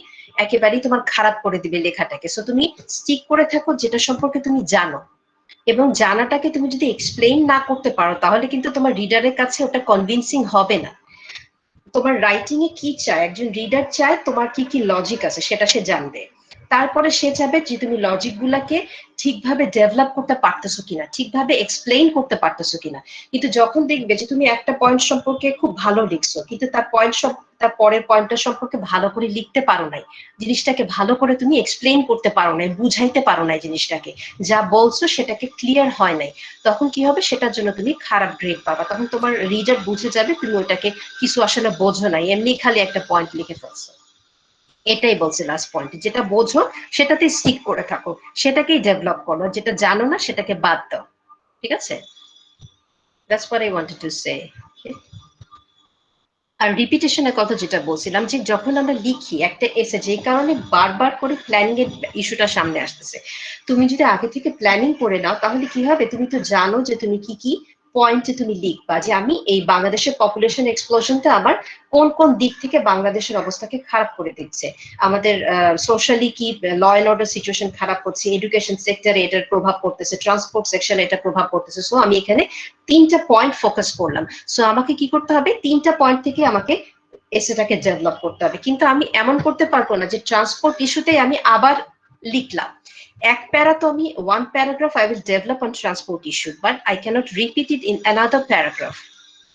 একেবারেই তোমার খারাপ করে দিবে লেখাটাকে। সো তুমি স্টিক করে থাকো যেটা সম্পর্কে তুমি জানো, এবং জানাটাকে তুমি যদি এক্সপ্লেইন না করতে পারো তাহলে কিন্তু তোমার রিডারের কাছে ওটা কনভিনসিং হবে না। তোমার রাইটিং এ কি চায়, একজন রিডার চায় তোমার কি কি লজিক আছে সেটা সে জানবে। তারপরে সে চাবে যে তুমি লজিক গুলাকে ঠিকভাবে ডেভেলপ করতে পারতেছো কিনা, ঠিকভাবে এক্সপ্লেইন করতে পারতেছো কিনা। কিন্তু যখন দেখবে যে তুমি একটা পয়েন্ট সম্পর্কে খুব ভালো লিখছো কিন্তু তার পরের পয়েন্টটা সম্পর্কে ভালো করে লিখতে পারো নাই, জিনিসটাকে ভালো করে তুমি এক্সপ্লেইন করতে পারো নাই, বুঝাইতে পারো নাই জিনিসটাকে, যা বলছো সেটাকে ক্লিয়ার হয় নাই, তখন কি হবে, সেটার জন্য তুমি খারাপ গ্রেড পাবা। তখন তোমার রিডার বুঝে যাবে তুমি ওটাকে কিছু আসলে বোঝো নাই, এমনি খালি একটা পয়েন্ট লিখে ফেলছো। এটাই বলছি লাস্ট পয়েন্ট, যেটা বোঝো সেটাতে স্টিক করে থাকো, সেটাকেই ডেভেলপ করো, যেটা জানো না সেটাকে বাদ দাও। ঠিক আছে, that's what I wanted to say. আর রিপিটেশনের কথা যেটা বলছিলাম, যে যখন আমরা লিখি একটা এসে, যে কারণে বারবার করে প্ল্যানিং এর ইস্যুটা সামনে আসতেছে, তুমি যদি আগে থেকে প্ল্যানিং করে নাও তাহলে কি হবে, তুমি তো জানো যে তুমি কি কি পয়েন্টে তুমি লিখবা, যে আমি এই বাংলাদেশের পপুলেশন এক্সপ্লোশনটা আবার কোন কোন দিক থেকে বাংলাদেশের অবস্থাকে খারাপ করে দিচ্ছে, আমাদের সোশ্যালি কি ল অ্যান্ড অর্ডার সিচুয়েশন খারাপ করছে, এডুকেশন সেক্টরে এটার প্রভাব পড়তেছে, ট্রান্সপোর্ট সেকশনে এটা প্রভাব পড়তেছে। সো আমি এখানে তিনটা পয়েন্ট ফোকাস করলাম। সো আমাকে কি করতে হবে, তিনটা পয়েন্ট থেকে আমাকে এসেটাকে ডেভেলপ করতে হবে। কিন্তু আমি এমন করতে পারবো না যে ট্রান্সপোর্ট ইস্যুতেই আমি আবার লিখলাম এক প্যারা, তো আমি one paragraph I will develop on transport issue, but I cannot repeat it in another paragraph.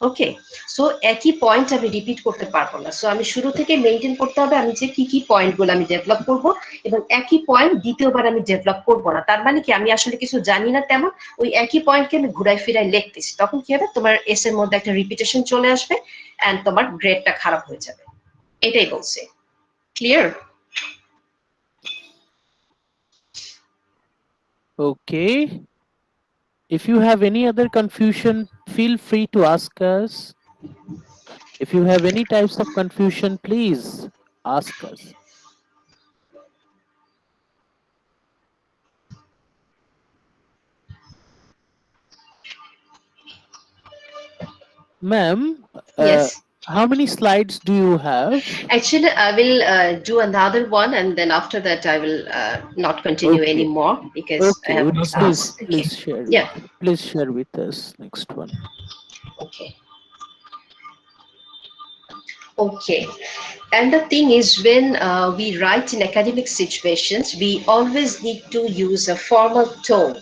Okay, so একই পয়েন্ট আমি রিপিট করতে পারবো না। সো আমি শুরু থেকে মেনটেন করতে হবে আমি যে কি কি পয়েন্ট গুলো আমি ডেভেলপ করবো, এবং একই পয়েন্ট দ্বিতীয়বার আমি ডেভেলপ করবো না। তার মানে কি, আমি আসলে কিছু জানি না তেমন, ওই একই পয়েন্টকে আমি ঘুরাই ফিরাই লিখতেছি, তখন কি হবে, তোমার এস এর মধ্যে একটা রিপিটেশন চলে আসবে এন্ড তোমার গ্রেডটা খারাপ হয়ে যাবে। এটাই বলছে। Clear?
Okay. If you have any other confusion, feel free to ask us. If you have any types of confusion, please ask us. Ma'am,
Yes.
how many slides do you have?
Actually, I will do another one, and then after that, I will not continue
Okay.
anymore because I
Okay.
have.
Would you please
Okay.
share
Yeah.
with us next one?
Okay. Okay. And the thing is, when we write in academic situations, we always need to use a formal tone,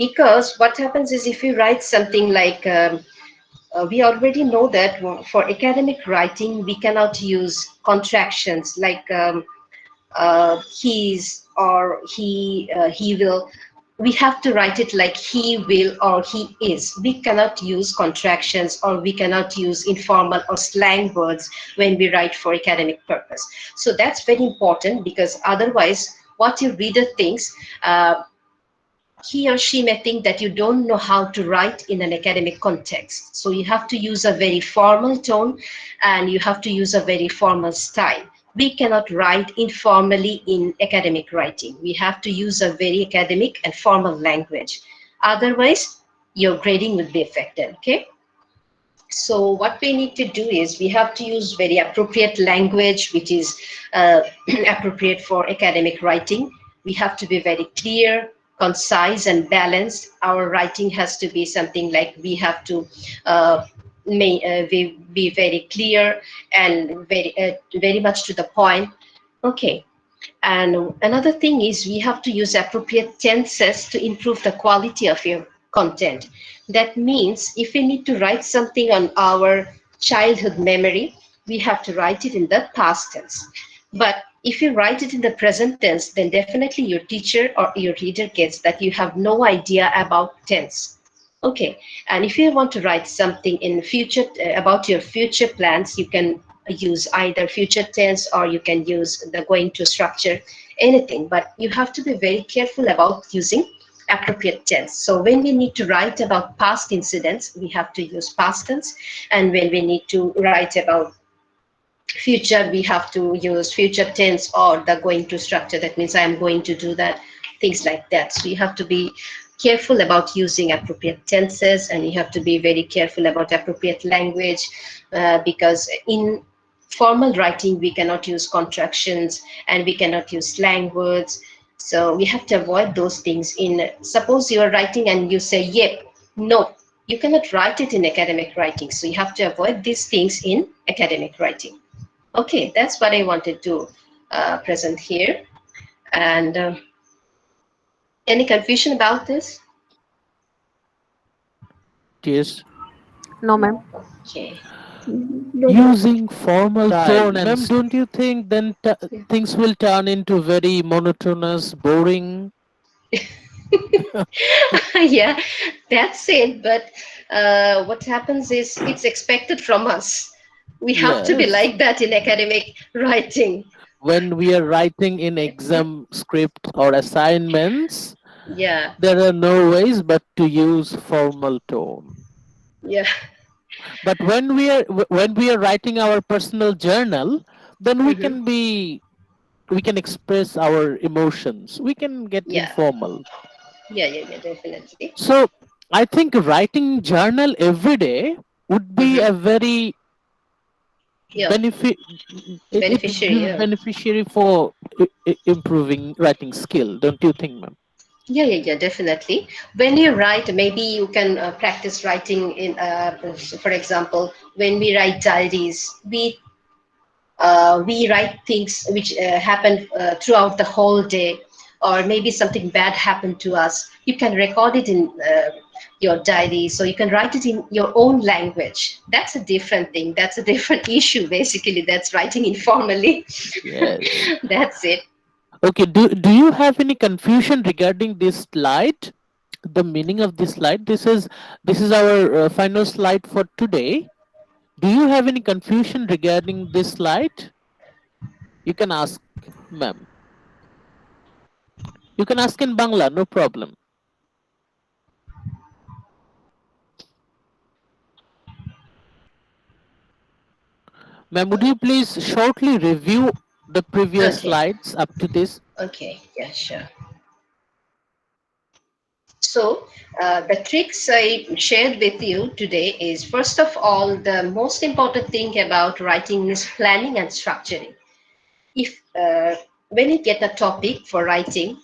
because what happens is if you write something like we already know that for academic writing we cannot use contractions like he's or he will. we have to write it like he will or he is. We cannot use contractions, or we cannot use informal or slang words when we write for academic purpose. So that's very important, because otherwise what your reader thinks, he or she may think that you don't know how to write in an academic context. So you have to use a very formal tone, and you have to use a very formal style. We cannot write informally in academic writing. We have to use a very academic and formal language. Otherwise, your grading will be affected. Okay. So what we need to do is we have to use very appropriate language, which is uh, appropriate for academic writing. We have to be very clear, concise, and balanced. Our writing has to be something like, we have to be very clear and very much to the point. Okay. And another thing is, we have to use appropriate tenses to improve the quality of your content. That means if we need to write something on our childhood memory, we have to write it in the past tense. But if you write it in the present tense, then definitely your teacher or your reader gets that you have no idea about tense. Okay, and if you want to write something in future about your future plans, you can use either future tense, or you can use the going to structure, anything. But you have to be very careful about using appropriate tense. So when we need to write about past incidents, we have to use past tense, and when we need to write about future, we have to use future tense or the going to structure. That means I am going to do that, things like that. So you have to be careful about using appropriate tenses, and you have to be very careful about appropriate language, because in formal writing we cannot use contractions, and we cannot use slang words. So we have to avoid those things. In, suppose you are writing and you say yep, no, you cannot write it in academic writing. So you have to avoid these things in academic writing. Okay, that's what I wanted to present here. And any confusion about this?
Yes.
No, ma'am.
Okay.
No, ma'am.
Using formal tone and ma'am, don't you think then things will turn into very monotonous, boring?
Yeah, that's it. But what happens is, it's expected from us. We have to be
Yes.
like that in academic writing.
When we are writing in exam scripts or assignments,
Yeah,
there are no ways but to use formal tone.
yeah.
But when we are writing our personal journal, then
Hmm.
we can express our emotions. We can get
Yeah,
informal.
yeah, definitely.
So I think writing journal every day would be
Hmm.
a very
Yeah,
benefit. It would
beneficiary.
be
Yeah.
beneficiary for improving writing skill, don't you think, ma'am?
Yeah, definitely. When you write, maybe you can practice writing in, for example, when we write diaries, we write things which happen throughout the whole day, or maybe something bad happened to us. You can record it in your diary, so you can write it in your own language. That's a different thing. That's a different issue, basically. That's writing informally.
Yes.
That's it.
Okay. Do you have any confusion regarding this slide? The meaning of this slide. This is our final slide for today. Do you have any confusion regarding this slide? You can ask, ma'am. You can ask in Bangla, no problem. Ma'am, would you please shortly review the previous
Okay,
slides up to this?
okay, yeah, sure. So, the tricks I shared with you today is, first of all, the most important thing about writing is planning and structuring. If When you get a topic for writing,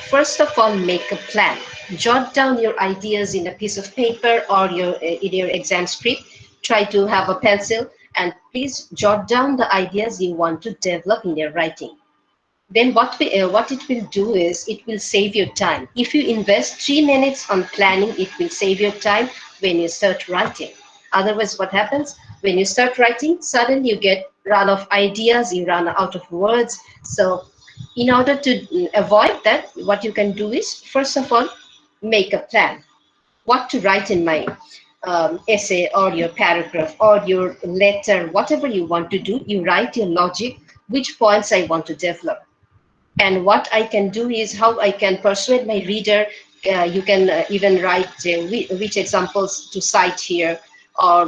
first of all, make a plan. Jot down your ideas in a piece of paper, or in your exam script. Try to have a pencil, and please jot down the ideas you want to develop in your writing. Then what it will do is, it will save your time. If you invest 3 minutes on planning, it will save your time when you start writing. Otherwise, what happens when you start writing? Suddenly, you get run of ideas, you run out of words. So In order to avoid that, what you can do is, first of all, make a plan. What to write in my essay or your paragraph or your letter, whatever you want to do, you write your logic, which points I want to develop. And what I can do is how I can persuade my reader. You can even write which examples to cite here, or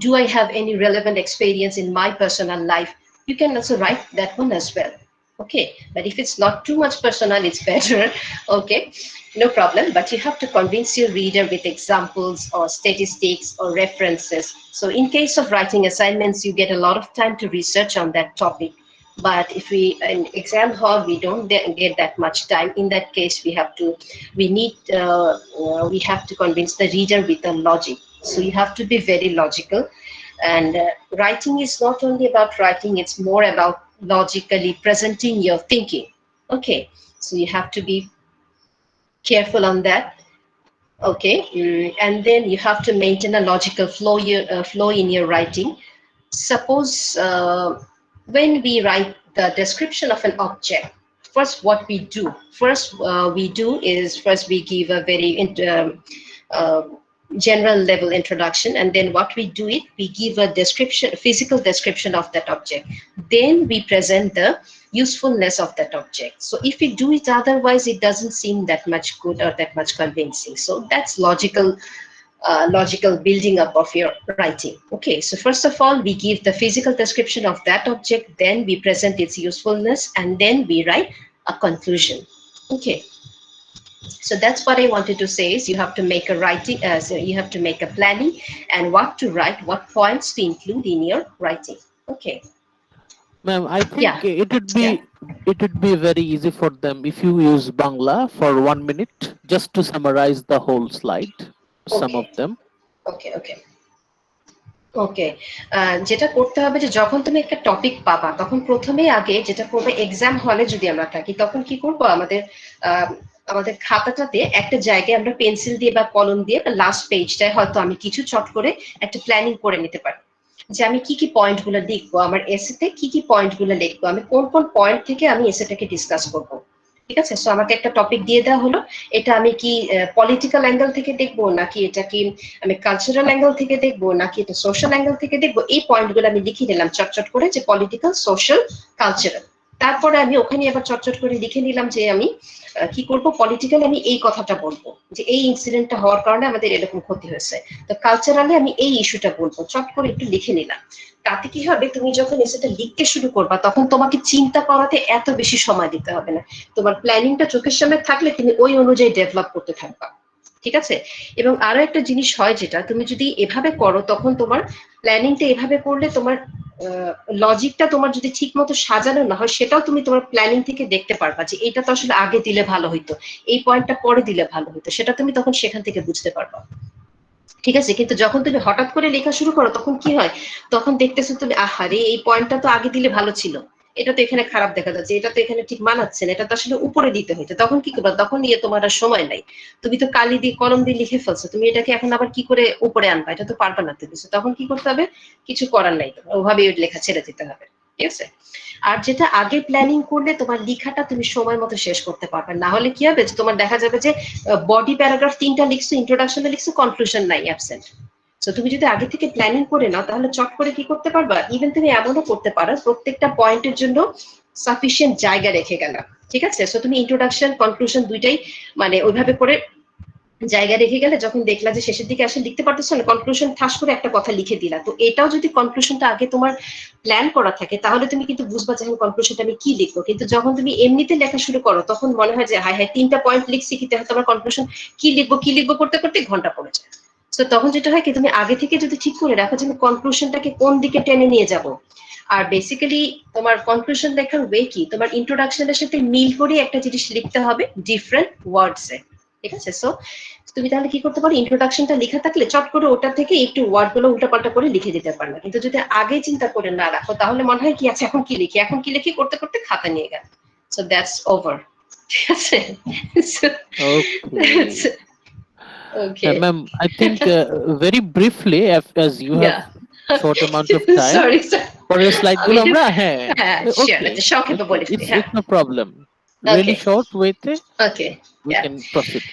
do I have any relevant experience in my personal life? You can also write that one as well. Okay, but if it's not too much personal, it's better. Okay, no problem. But you have to convince your reader with examples or statistics or references. So in case of writing assignments, you get a lot of time to research on that topic. But if we in exam hall we don't get that much time, in that case we have to convince the reader with the logic. So you have to be very logical. And writing is not only about writing, it's more about logically presenting your thinking. Okay, so you have to be careful on that. Okay, and then you have to maintain a logical flow in your writing. Suppose when we write the description of an object, first what we do, first we give a very uh, general level introduction, and then what we do it, we give a description, physical description of that object. Then we present the usefulness of that object. So if we do it otherwise, it doesn't seem that much good or that much convincing. So that's logical building up of your writing. Okay, so first of all, we give the physical description of that object, then we present its usefulness, and then we write a conclusion. Okay, so that's what I wanted to say is you have to make a writing, so you have to make a planning and what to write, what points to include in your writing. Okay,
Ma'am, I
yeah,
think it would
yeah,
be very easy for them if you use Bangla for 1 minute just to summarize the whole slide. Some of
okay,
them.
okay. ওকে, যেটা করতে হবে যে যখন তুমি একটা topic পাবা তখন প্রথমে আগে যেটা করবে, এক্সাম হলে যদি আমরা থাকি তখন কি করব, আহ, আমাদের খাতাটাতে একটা জায়গায় আমরা পেন্সিল দিয়ে বা কলম দিয়ে লাস্ট পেজটায় হয়তো আমি কিছু চট করে একটা প্ল্যানিং করে নিতে পারি, যে আমি কি কি পয়েন্ট গুলো লিখবো, আমার এসেতে কি কি পয়েন্ট গুলো লিখবো, আমি কোন কোন পয়েন্ট থেকে আমি এসেটাকে ডিসকাস করবো। ঠিক আছে, সো আমাকে একটা টপিক দিয়ে দেওয়া হলো, এটা আমি কি পলিটিক্যাল অ্যাঙ্গেল থেকে দেখবো, নাকি এটা কি আমি কালচারাল অ্যাঙ্গেল থেকে দেখবো, নাকি এটা সোশ্যাল অ্যাঙ্গেল থেকে দেখবো। এই পয়েন্টগুলো আমি লিখে নিলাম চটচট করে, যে পলিটিক্যাল, সোশ্যাল, কালচারাল। তারপরে আমি ওখানে আবার চটচট করে লিখে নিলাম যে আমি কি করব, পলিটিক্যাল আমি এই কথাটা বলবো যে এই ইনসিডেন্টটা হওয়ার কারণে আমাদের এরকম ক্ষতি হয়েছে, তো কালচারালি আমি এই ইস্যুটা বলবো, চট করে একটু লিখে নিলাম। তাতে কি হবে, তুমি যখন এসেটা লিখতে শুরু করবা তখন তোমাকে চিন্তা করাতে এত বেশি সময় দিতে হবে না, তোমার প্ল্যানিংটা চোখের সামনে থাকলে তুমি ওই অনুযায়ী ডেভেলপ করতে থাকবা। ঠিক আছে, এবং আরো একটা জিনিস হয় যেটা তুমি যদি এভাবে করো তখন তোমার প্ল্যানিংটা এভাবে করলে তোমার লজিকটা তোমার যদি ঠিক মতো সাজানো না হয়, সেটাও তুমি তোমার প্ল্যানিং থেকে দেখতে পারবা যে এটা তো আসলে আগে দিলে ভালো হইতো, এই পয়েন্টটা পরে দিলে ভালো হইতো, সেটা তুমি তখন সেখান থেকে বুঝতে পারবা। ঠিক আছে, কিন্তু যখন তুমি হঠাৎ করে লেখা শুরু করো তখন কি হয়, তখন দেখতেছো তুমি আহারে এই পয়েন্টটা তো আগে দিলে ভালো ছিল, এটা তো এখানে খারাপ দেখা যাচ্ছে, এটা তো এখানে ঠিক মানাচ্ছে না, এটা তো আসলে উপরে দিতে হইতো, তখন কি করবা, তখন নিয়ে তোমার আর সময় নাই, তুমি তো কালি দিয়ে কলম দিয়ে লিখে ফেলছো, তুমি এটাকে এখন আবার কি করে উপরে আনবা, এটা তো পারবা না তুমি। তখন কি করতে হবে, কিছু করার নাই, তোমার ওভাবে লেখা ছেড়ে দিতে হবে। ঠিক আছে, আর যেটা আগে প্ল্যানিং করলে তোমার লেখাটা তুমি সময় মতো শেষ করতে পারবে, না হলে কি হবে, তোমার দেখা যাবে যে বডি প্যারাগ্রাফ 3টা লিখছো, ইন্ট্রোডাকশনে লিখছো, কনক্লুশন নাই, অ্যাবসেন্ট। সো তুমি যদি আগে থেকে প্ল্যানিং করে নাও তাহলে চট করে কি করতে পারবা, ইভেন তুমি এমনও করতে পারো প্রত্যেকটা পয়েন্টের জন্য সাফিসিয়েন্ট জায়গা রেখে গেলাম। ঠিক আছে, সো তুমি ইন্ট্রোডাকশন কনক্লুশন দুইটাই মানে ওইভাবে করে জায়গা রেখে গেলে, যখন দেখলা যে শেষের দিকে আসলে লিখতে পারতেছো না, কনক্লুশন ঠাস করে একটা কথা লিখে দিলা। তো এটাও যদি কনক্লুশনটা আগে তোমার প্ল্যান করা থাকে তাহলে তুমি কিন্তু বুঝবা যে কনক্লুশনটা আমি কি লিখবো, কিন্তু যখন তুমি এমনিতে লেখা শুরু করো তখন মনে হয় যে হায় হায় 3টা পয়েন্ট লিখছি, কিন্তু হয়তো আমার কনক্লুশন কি লিখবো করতে করতে ঘন্টা পড়ে যায়। তো তখন যেটা হয় কি, তুমি আগে থেকে যদি ঠিক করে রাখো যে আমি কনক্লুশনটাকে কোন দিকে টেনে নিয়ে যাব, আর বেসিক্যালি তোমার কনক্লুশন লেখার ওয়ে কি, তোমার ইন্ট্রোডাকশনের সাথে মিল করে একটা জিনিস লিখতে হবে ডিফারেন্ট ওয়ার্ডসে। ঠিক আছে, সো তুমি তাহলে কি করতে পারো, ইন্ট্রোডাকশনটা লেখা থাকলে চট করে ওটা থেকে একটু ওয়ার্ড গুলো উল্টাপাল্টা করে লিখে দিতে পারবে, কিন্তু যদি আগে চিন্তা করে না রাখো তাহলে মনে হয় কি আছে এখন কি লিখি করতে করতে খাতা নিয়ে গেল। So that's over. ঠিক আছে,
Okay.
Okay,
Ma'am, I think very briefly, as you have
yeah,
short amount of time.
Sorry
পরের স্লাইড
আমি
গুলো
একটু,
আমরা, হ্যাঁ,
হ্যাঁ শিওর,
ওকে,
আচ্ছা সংক্ষেপে
ওকে,
বলে ফেলি,
ইটস
হ্যাঁ।
It's no problem,
okay
really short ওয়েতে
okay
we can proceed.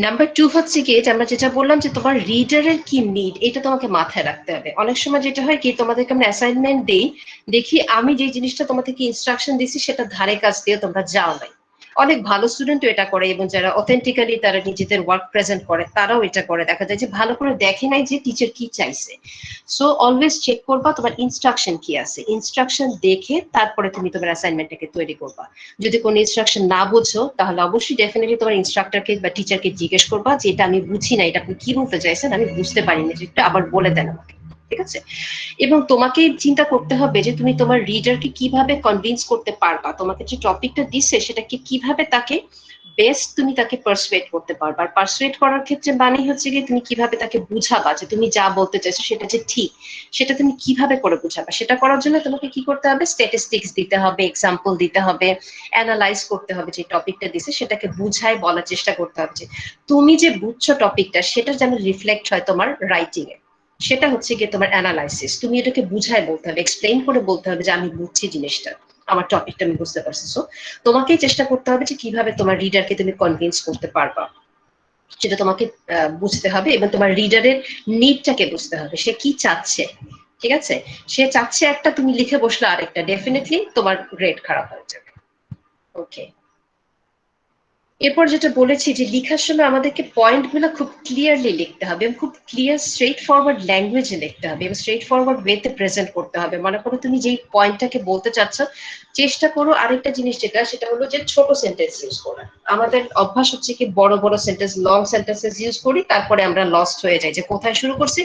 Number 2 হচ্ছে কি, যে আমরা যেটা বললাম যে তোমার রিডারের কি নিড, এটা তোমাকে মাথায় রাখতে হবে। অনেক সময় যেটা হয় কি, তোমাদেরকে আমরা অ্যাসাইনমেন্ট দেই, দেখি আমি যে জিনিসটা তোমাদেরকে ইনস্ট্রাকশন দিছি সেটা ধারে কাজ দিয়ে তোমরা যাও নাই। অনেক ভালো স্টুডেন্টও এটা করে, এবং যারা অথেন্টিক্যালি তারা নিজেদের ওয়ার্ক প্রেজেন্ট করে তারাও এটা করে। দেখা যায় যে ভালো করে দেখে নাই যে টিচার কি চাইছে। সো অলওয়েজ চেক করবা তোমার ইনস্ট্রাকশন কি আছে, ইনস্ট্রাকশন দেখে তারপরে তুমি তোমার অ্যাসাইনমেন্টটাকে তৈরি করবা। যদি কোনো ইনস্ট্রাকশন না বুঝো, তাহলে অবশ্যই ডেফিনেটলি তোমার ইনস্ট্রাক্টরকে বা টিচারকে জিজ্ঞেস করবা যে এটা আমি বুঝি না, এটা আপনি কি বলতে চাইছেন, আমি বুঝতে পারিনি, যেটা আবার বলে দেন আমাকে, ঠিক আছে? এবং তোমাকে চিন্তা করতে হবে যে তুমি তোমার রিডারকে কিভাবে কনভিন্স করতে পারবা, তোমাকে যে টপিকটা দিচ্ছে সেটাকে কিভাবে তাকে বেস্ট তুমি তাকে পার্সুয়েট করতে পারবা। আর পার্সুয়েট করার ক্ষেত্রে মানে হচ্ছে কি, তুমি কিভাবে তাকে বুঝাবা যে তুমি যা বলতে চাইছো সেটা যে ঠিক, সেটা তুমি কিভাবে করে বুঝাবা। সেটা করার জন্য তোমাকে কি করতে হবে, স্ট্যাটিস্টিক্স দিতে হবে, এক্সাম্পল দিতে হবে, অ্যানালাইজ করতে হবে যে টপিকটা দিছে, সেটাকে বুঝায় বলার চেষ্টা করতে হবে যে তুমি যে বুঝছো টপিকটা সেটা যেন রিফ্লেক্ট হয় তোমার রাইটিং এ। সেটা হচ্ছে গিয়ে তোমার অ্যানালাইসিস। তুমি এটাকে বুঝায় বলতে হবে, এক্সপ্লেইন করে বলতে হবে যে আমি বুঝছি জিনিসটা, আমার টপিকটা আমি বুঝতে পারছি। সো তোমাকেই চেষ্টা করতে হবে যে কিভাবে তোমার রিডারকে তুমি কনভিন্স করতে পারবা, সেটা তোমাকে বুঝতে হবে। এবং তোমার রিডারের নিডটাকে বুঝতে হবে, সে কি চাচ্ছে, ঠিক আছে? সে চাচ্ছে একটা, তুমি লিখে বসলে আরেকটা, ডেফিনেটলি তোমার গ্রেড খারাপ হয়ে যাবে। ওকে, এরপর যেটা বলেছি যে লিখার সময় আমাদেরকে পয়েন্ট গুলো খুব ক্লিয়ারলি লিখতে হবে, এবং খুব ক্লিয়ার স্ট্রেট ফরওয়ার্ড ল্যাঙ্গুয়েজে লিখতে হবে, এবং স্ট্রেট ফরওয়ার্ড ওয়েতে প্রেজেন্ট করতে হবে। মনে করো তুমি যেই পয়েন্টটাকে বলতে চাচ্ছ, চেষ্টা করো আরেকটা জিনিস যেটা, সেটা হলো যে ছোট সেন্টেন্স ইউজ করা। আমাদের অভ্যাস হচ্ছে কি বড় বড় সেন্টেন্স, লং সেন্টেন্সেস ইউজ করি, তারপরে আমরা লস্ট হয়ে যাই যে কোথায় শুরু করছি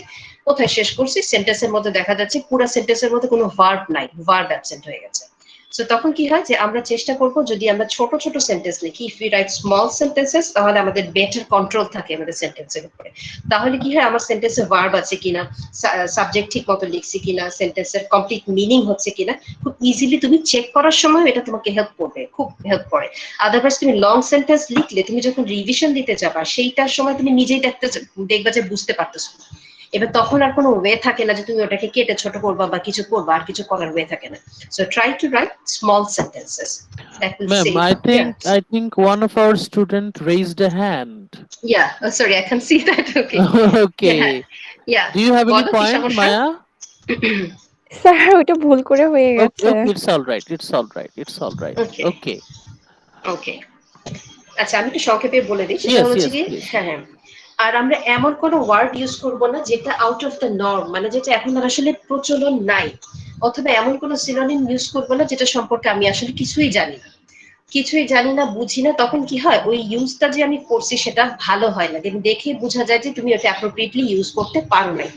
কোথায় শেষ করছি। সেন্টেন্সের মধ্যে দেখা যাচ্ছে পুরো সেন্টেন্সের মধ্যে কোনো ভার্ব নাই, ভার্ব অ্যাবসেন্ট হয়ে গেছে। সো তখন কি হয় যে আমরা চেষ্টা করব যদি আমরা ছোট ছোট সেন্টেন্স লিখি, if you write small sentences, তাহলে আমাদের বেটার কন্ট্রোল থাকে আমাদের সেন্টেন্সের উপরে। তাহলে কি হয়, আমার সেন্টেন্সে ভার্ব আছে কিনা, সাবজেক্ট ঠিক মতো লিখছি কিনা, সেন্টেন্সের কমপ্লিট মিনিং হচ্ছে কিনা, খুব ইজিলি তুমি চেক করার সময় এটা তোমাকে হেল্প করবে, খুব হেল্প করে। আদারওয়াইজ তুমি লং সেন্টেন্স লিখলে তুমি যখন রিভিশন দিতে যাবা সেইটার সময় তুমি নিজেই দেখবা যে বুঝতে পারতেছো না। এবার তখন আর কোনো ওয়ে থাকে না যে তুমি ওটাকে কেটে ছোট করবা বা কিছু করবা, আর কিছু করার ওয়ে থাকে না। So try to write small sentences that will
ma'am,
save.
I
Yeah,
think I think one of our student raised a hand.
yeah. Oh, sorry, I can see that. Okay.
Okay,
Yeah, yeah.
Do you have any
বলো কি
point,
সমস্যা?
মায়া?
Sir ওইটা ভুল করে হয়ে
okay,
গেছে।
Okay, it's all right, it's all right, it's all right.
Okay,
okay,
okay. আচ্ছা, আমি একটু সংক্ষেপে বলে দিই, সেটা
ইয়েস,
হচ্ছে
ইয়েস,
কি,
প্লিজ।
হ্যাঁ হ্যাঁ, আর আমরা এমন কোনো ওয়ার্ড ইউজ করব না যেটা আউট অফ দ্য নর্ম, মানে যেটা এখন আর আসলে প্রচলন নাই, অথবা এমন কোনো সিনোনিম ইউজ করবো না যেটা সম্পর্কে আমি আসলে কিছুই জানি না, কিছুই জানি না, বুঝি না। তখন কি হয়, ওই ইউজটা যে আমি করছি সেটা ভালো হয় না, কিন্তু দেখে বোঝা যায় যে তুমি ওটা অ্যাপ্রোপ্রিয়েটলি ইউজ করতে পারো নাই।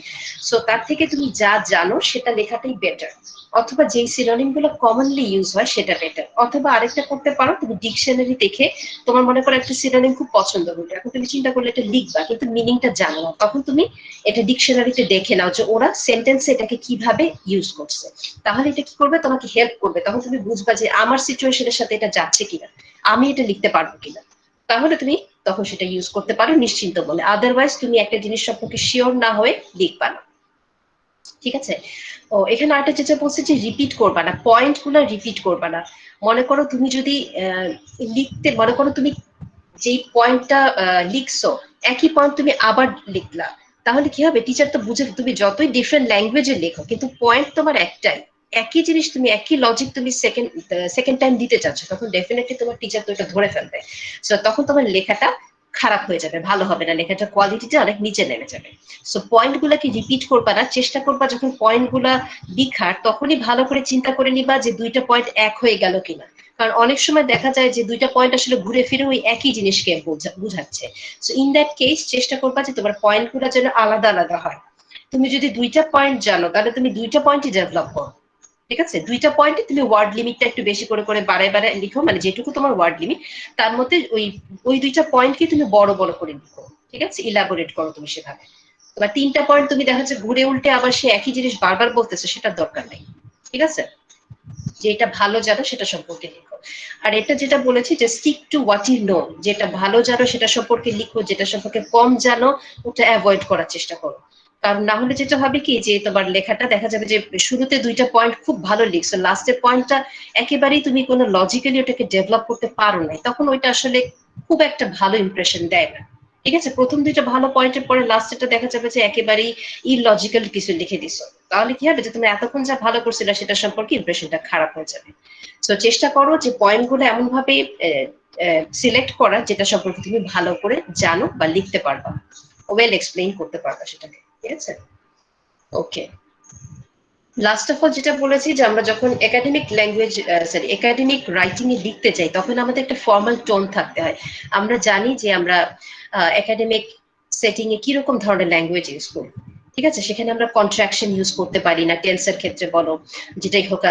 সো তার থেকে তুমি যা জানো সেটা লেখাটাই বেটার, অথবা যেই সিনোনিম গুলো কমনলি ইউজ হয় সেটা বেটার। অথবা আরেকটা করতে পারো, তুমি ডিকশনারি দেখে, তোমার মনে করো একটা সিনোনিম খুব পছন্দ হলো, এখন তুমি চিন্তা করলে এটা লিখবা কিন্তু মিনিংটা জানো না, তখন তুমি এটা ডিকশনারিতে দেখে নাও যে ওরা সেন্টেন্সে এটাকে কিভাবে ইউজ করছে। তাহলে এটা কি করবে, তোমাকে হেল্প করবে। তখন তুমি বুঝবা যে আমার সিচুয়েশনের সাথে এটা যাচ্ছে কিনা, আমি এটা লিখতে পারবো কিনা। তাহলে তুমি তখন সেটা ইউজ করতে পারো নিশ্চিন্ত বলে। আদারওয়াইজ তুমি একটা জিনিস সম্পর্কে শিওর না হয়ে লিখবা না, ঠিক আছে? ও এখানে আরেকটা যেটা বলছে যে রিপিট করবা না, পয়েন্ট গুলো রিপিট করবা না। মনে করো তুমি যদি লিখতে, মনে করো তুমি যেই পয়েন্টটা লিখছো, একই পয়েন্ট তুমি আবার লিখলা, তাহলে কি হবে, টিচার তো বুঝে, তুমি যতই ডিফারেন্ট ল্যাঙ্গুয়েজে লেখো কিন্তু পয়েন্ট তোমার একটাই, একই জিনিস তুমি, একই লজিক তুমি সেকেন্ড সেকেন্ড টাইম দিতে চাচ্ছ, তখন ডেফিনেটলি তোমার টিচার তো এটা ধরে ফেলবে। সো তখন তোমার লেখাটা খারাপ হয়ে যাবে, ভালো হবে না, লেখাটার কোয়ালিটিটা অনেক নিচে নেমে যাবে। সো পয়েন্ট গুলাকে রিপিট করবা না, চেষ্টা করবা যখন পয়েন্ট গুলা লিখার তখনই ভালো করে চিন্তা করে নিবা যে দুইটা পয়েন্ট এক হয়ে গেল কিনা। কারণ অনেক সময় দেখা যায় যে দুইটা পয়েন্ট আসলে ঘুরে ফিরে ওই একই জিনিসকে বুঝাচ্ছে। সো ইন দ্যাট কেস চেষ্টা করবা যে তোমার পয়েন্ট গুলো যেন আলাদা আলাদা হয়। তুমি যদি দুইটা পয়েন্ট জানো তাহলে তুমি দুইটা পয়েন্টই ডেভেলপ করো, ঠিক আছে? দুইটা পয়েন্টে তুমি ওয়ার্ড লিমিটটা একটু বেশি করে করে বাড়ায় বাড়ায় লিখো, মানে যেটুকু তোমার ওয়ার্ড লিমিট তার মধ্যে ওই ওই দুইটা পয়েন্টকে তুমি বড় বড় করে লিখো, ঠিক আছে? ইলাবোরেট করো তুমি সেভাবে। তোমার তিনটা পয়েন্ট তুমি দেখা যাচ্ছে ঘুরে উল্টে আবার সে একই জিনিস বারবার বলতেছে, সেটার দরকার নেই, ঠিক আছে? যেটা ভালো জানো সেটা সম্পর্কে লিখো। আর এটা যেটা বলেছি যে stick to what you know, যেটা ভালো জানো সেটা সম্পর্কে লিখো, যেটা সম্পর্কে কম জানো ওটা অ্যাভয়েড করার চেষ্টা করো। কারণ না হলে যেটা হবে কি, যে তোমার লেখাটা দেখা যাবে যে শুরুতে দুইটা পয়েন্ট খুব ভালো লিখছো, লাস্টের পয়েন্টটা একেবারেই তুমি কোনো লজিক্যালি ওটাকে ডেভেলপ করতে পারো না, তখন ওইটা আসলে খুব একটা ভালো ইমপ্রেশন দেয় না। ঠিক আছে, প্রথম দুইটা ভালো পয়েন্টের পরে লাস্টেরটা দেখা যাবে যে একেবারেই ইলজিক্যাল কিছু লিখে দিছো, তাহলে কি হবে যে তুমি এতক্ষণ যা ভালো করছিলে সেটা সম্পর্কে ইমপ্রেশনটা খারাপ হয়ে যাবে। তো চেষ্টা করো যে পয়েন্টগুলো এমন ভাবে সিলেক্ট করা যেটা সম্পর্কে তুমি ভালো করে জানো বা লিখতে পারবা, ওয়েল এক্সপ্লেইন করতে পারবা সেটাকে। ঠিক আছে, ওকে। লাস্ট অফ অল যেটা বলেছি যে আমরা যখন academic language sorry academic writing এ লিখতে চাই তখন আমাদের একটা ফর্মাল টোন থাকতে হয়। আমরা জানি যে আমরা একাডেমিক সেটিং এ কিরকম ধরনের ল্যাঙ্গুয়েজ ইউজ করি। ঠিক আছে, সেখানে আমরা কন্ট্রাকশন ইউজ করতে পারি না, টেন্সের ক্ষেত্রে বলো যেটাই হোক,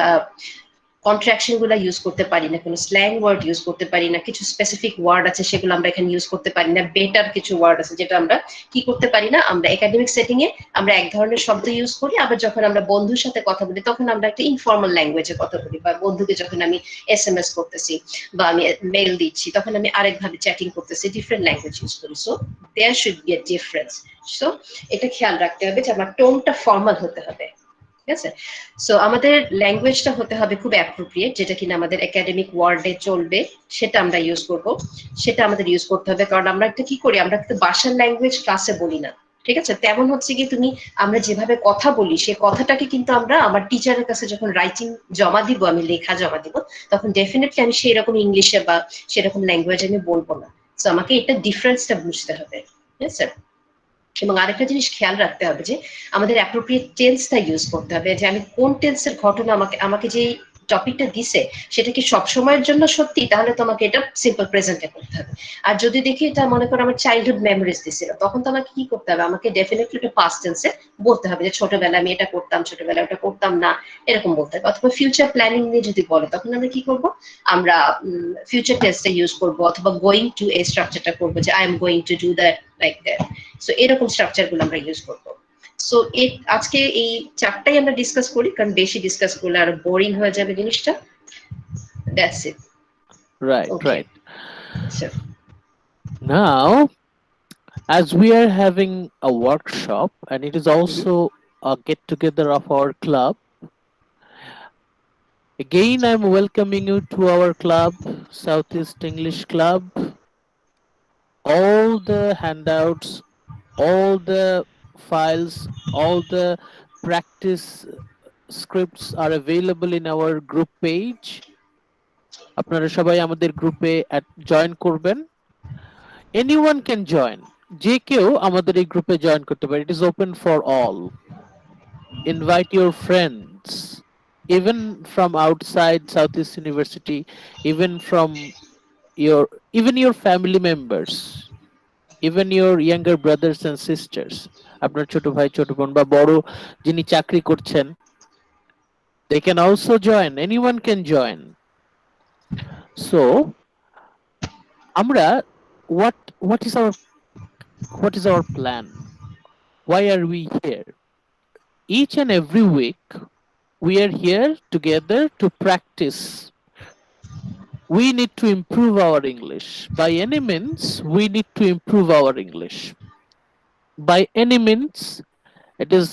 কন্ট্রাকশন গুলো ইউজ করতে পারি না, কোনো স্ল্যাং ওয়ার্ড ইউজ করতে পারি না, কিছু স্পেসিফিক ওয়ার্ড আছে সেগুলো আমরা এখানে ইউজ করতে পারি না, বেটার কিছু ওয়ার্ড আছে যেটা আমরা কি করতে পারি না, আমরা একাডেমিক সেটিং এ আমরা এক ধরনের শব্দ ইউজ করি, আবার যখন আমরা বন্ধুর সাথে কথা বলি তখন আমরা একটা ইনফর্মাল ল্যাঙ্গুয়েজে কথা বলি, বা বন্ধুকে যখন আমি SMS করতেছি বা আমি মেইল দিচ্ছি তখন আমি আরেকভাবে চ্যাটিং করতেছি, ডিফারেন্ট ল্যাঙ্গুয়েজ ইউজ করি। So there should be a difference. So এটা খেয়াল রাখতে হবে যে আমার টোনটা ফর্মাল হতে হবে। ঠিক আছে, সো আমাদের ল্যাঙ্গুয়েজটা হতে হবে খুব অ্যাপ্রোপ্রিয়েট, যেটা কিনা আমাদের একাডেমিক ওয়ার্ডে চলবে সেটা আমরা ইউজ করব, সেটা আমাদের ইউজ করতে হবে। কারণ আমরা একটা কি করি, আমরা একটা বাসার ল্যাঙ্গুয়েজ ক্লাসে বলি না। ঠিক আছে, তেমন হচ্ছে কি তুমি আমরা যেভাবে কথা বলি সেই কথাটাকে কিন্তু আমরা আমার টিচারের কাছে যখন রাইটিং জমা দিব, আমি লেখা জমা দিব, তখন ডেফিনেটলি আমি সেই রকম ইংলিশে বা সেরকম ল্যাঙ্গুয়েজ আমি বলবো না। সো আমাকে এটা ডিফারেন্সটা বুঝতে হবে। ঠিক আছে, এবং আরেকটা জিনিস খেয়াল রাখতে হবে যে আমাদের অ্যাপ্রোপ্রিয়েট টেন্সটা ইউজ করতে হবে, যে আমি কোন টেন্সের ঘটনা আমাকে আমাকে যে টপিকটা দিছে সেটা কি সব সময়ের জন্য সত্যি, তাহলে তোমাকে এটা সিম্পল প্রেজেন্টে করতে হবে। আর যদি দেখি এটা মনে করো আমার চাইল্ডহুড মেমোরিজ দিছিল, তখন তো আমাকে কি করতে হবে, আমাকে ডেফিনেটলি এটা পাস্ট টেন্সে বলতে হবে যে ছোটবেলায় আমি এটা করতাম, ছোটবেলায় ওটা করতাম না, এরকম বলতে হবে। অথবা ফিউচার প্ল্যানিং নিয়ে যদি বলে তখন আমরা কি করব, আমরা ফিউচার টেন্সটা ইউজ করব, অথবা গোয়িং টু এই স্ট্রাকচারটা করবো যে I am going to do that, like that. So এরকম স্ট্রাকচার গুলো আমরা ইউজ করবো। সো আজকে এই চারটাই আমরা ডিসকাস করি, কারণ বেশি ডিসকাস করলে আরো বোরিং হয়ে যাবে জিনিসটা। That's it.
Right,
okay,
right.
So
Now, as we are having a workshop and it is also a get together of our club, again I'm welcoming you to our club, Southeast English Club. All the handouts, all the files, all the practice scripts are available in our group page. আপনারা সবাই আমাদের গ্রুপে join করবেন। Anyone can join, যে কেউ আমাদের এই গ্রুপে জয়েন করতে পারে। It is open for all. Invite your friends, even from outside Southeast University, even from your even your family members, even your younger brothers and sisters, আপনার ছোট ভাই ছোট বোন বা বড় যিনি চাকরি করছেন, they can also join, anyone can join. So আমরা what is our plan, why are we here? Each and every week we are here together to practice. We need to improve our English. By any means, we need to improve our English. By any means, it is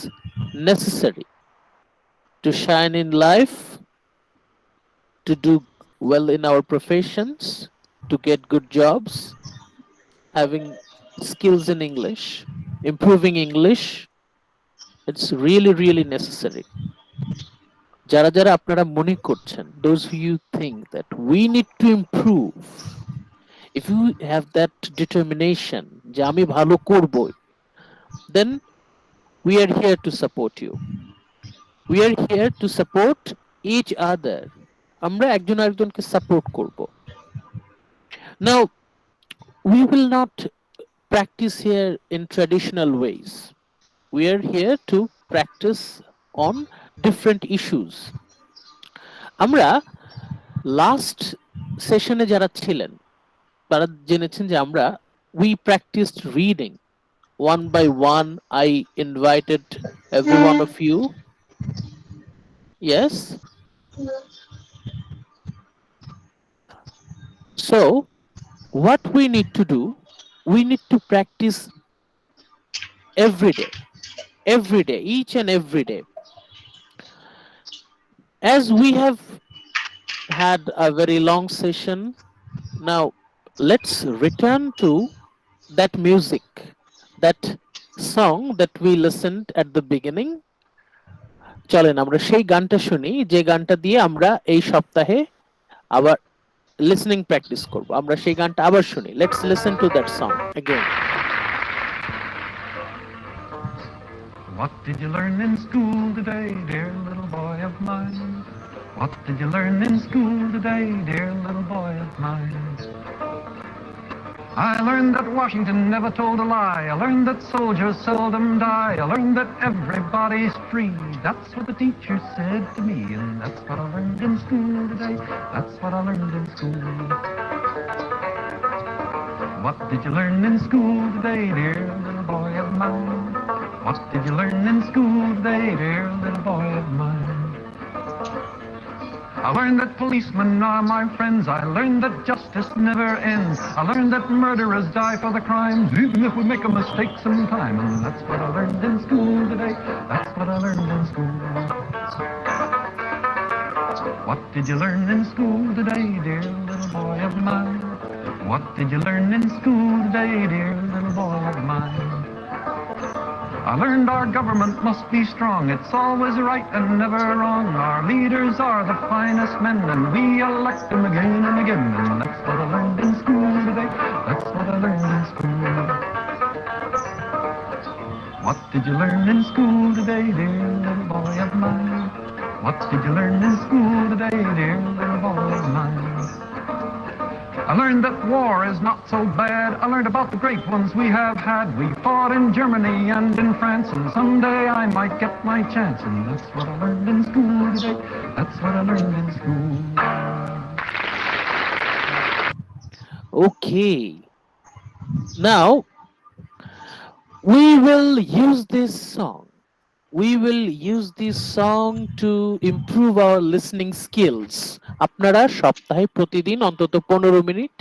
necessary to shine in life, to do well in our professions, to get good jobs, having skills in English, improving English. It's really, really necessary. যারা যারা আপনারা মনে করছেন, those who you think that we need to improve, if you have that determination যে আমি ভালো করবই, then we are here to support you. We are here to support each other. আমরা একজন আরেকজনকে সাপোর্ট করব। Now, we will not practice here in traditional ways. We are here to practice on different issues. আমরা last সেশনে যারা ছিলেন তারা জেনেছেন যে আমরা we practiced reading one by one. I invited every one of you. Yes. So what we need to do, we need to practice every day. every day, each and every day. As we have had a very long session, now let's return to that music, that song that we listened at the beginning. চলেন আমরা সেই গানটা শুনি যে গানটা দিয়ে আমরা এই সপ্তাহে আবার লিসনিং প্র্যাকটিস করব। আমরা সেই গানটা আবার শুনি। Let's listen to that song again.
What did you learn in school today, dear little boy of mine? What did you learn in school today, dear little boy of mine? I learned that Washington never told a lie. I learned that soldiers seldom die. I learned that everybody's free. That's what the teacher said to me, and that's what I learned in school today. That's what I learned in school. What did you learn in school today, dear little boy of mine? What did you learn in school today, dear little boy of mine? I learned that policemen are my friends. I learned that justice never ends. I learned that murderers die for the crimes, even if we make a mistake sometime. And that's what I learned in school today. That's what I learned in school. What did you learn in school today, dear little boy of mine? What did you learn in school today, dear little boy of mine? I learned our government must be strong. It's always right and never wrong. Our leaders are the finest men, and we elect them again and again. And that's what I learned in school today. That's what I learned in school. What did you learn in school today, dear little boy of mine? What did you learn in school today, dear little boy of mine? I learned that war is not so bad. I learned about the great ones we have had. We fought in Germany and in France, and someday I might get my chance. And that's what I learned in school today. That's what I learned in school.
Okay, now we will use this song. We will use this song to improve our listening skills. আপনারা সপ্তাহে প্রতিদিন অন্তত 15 minute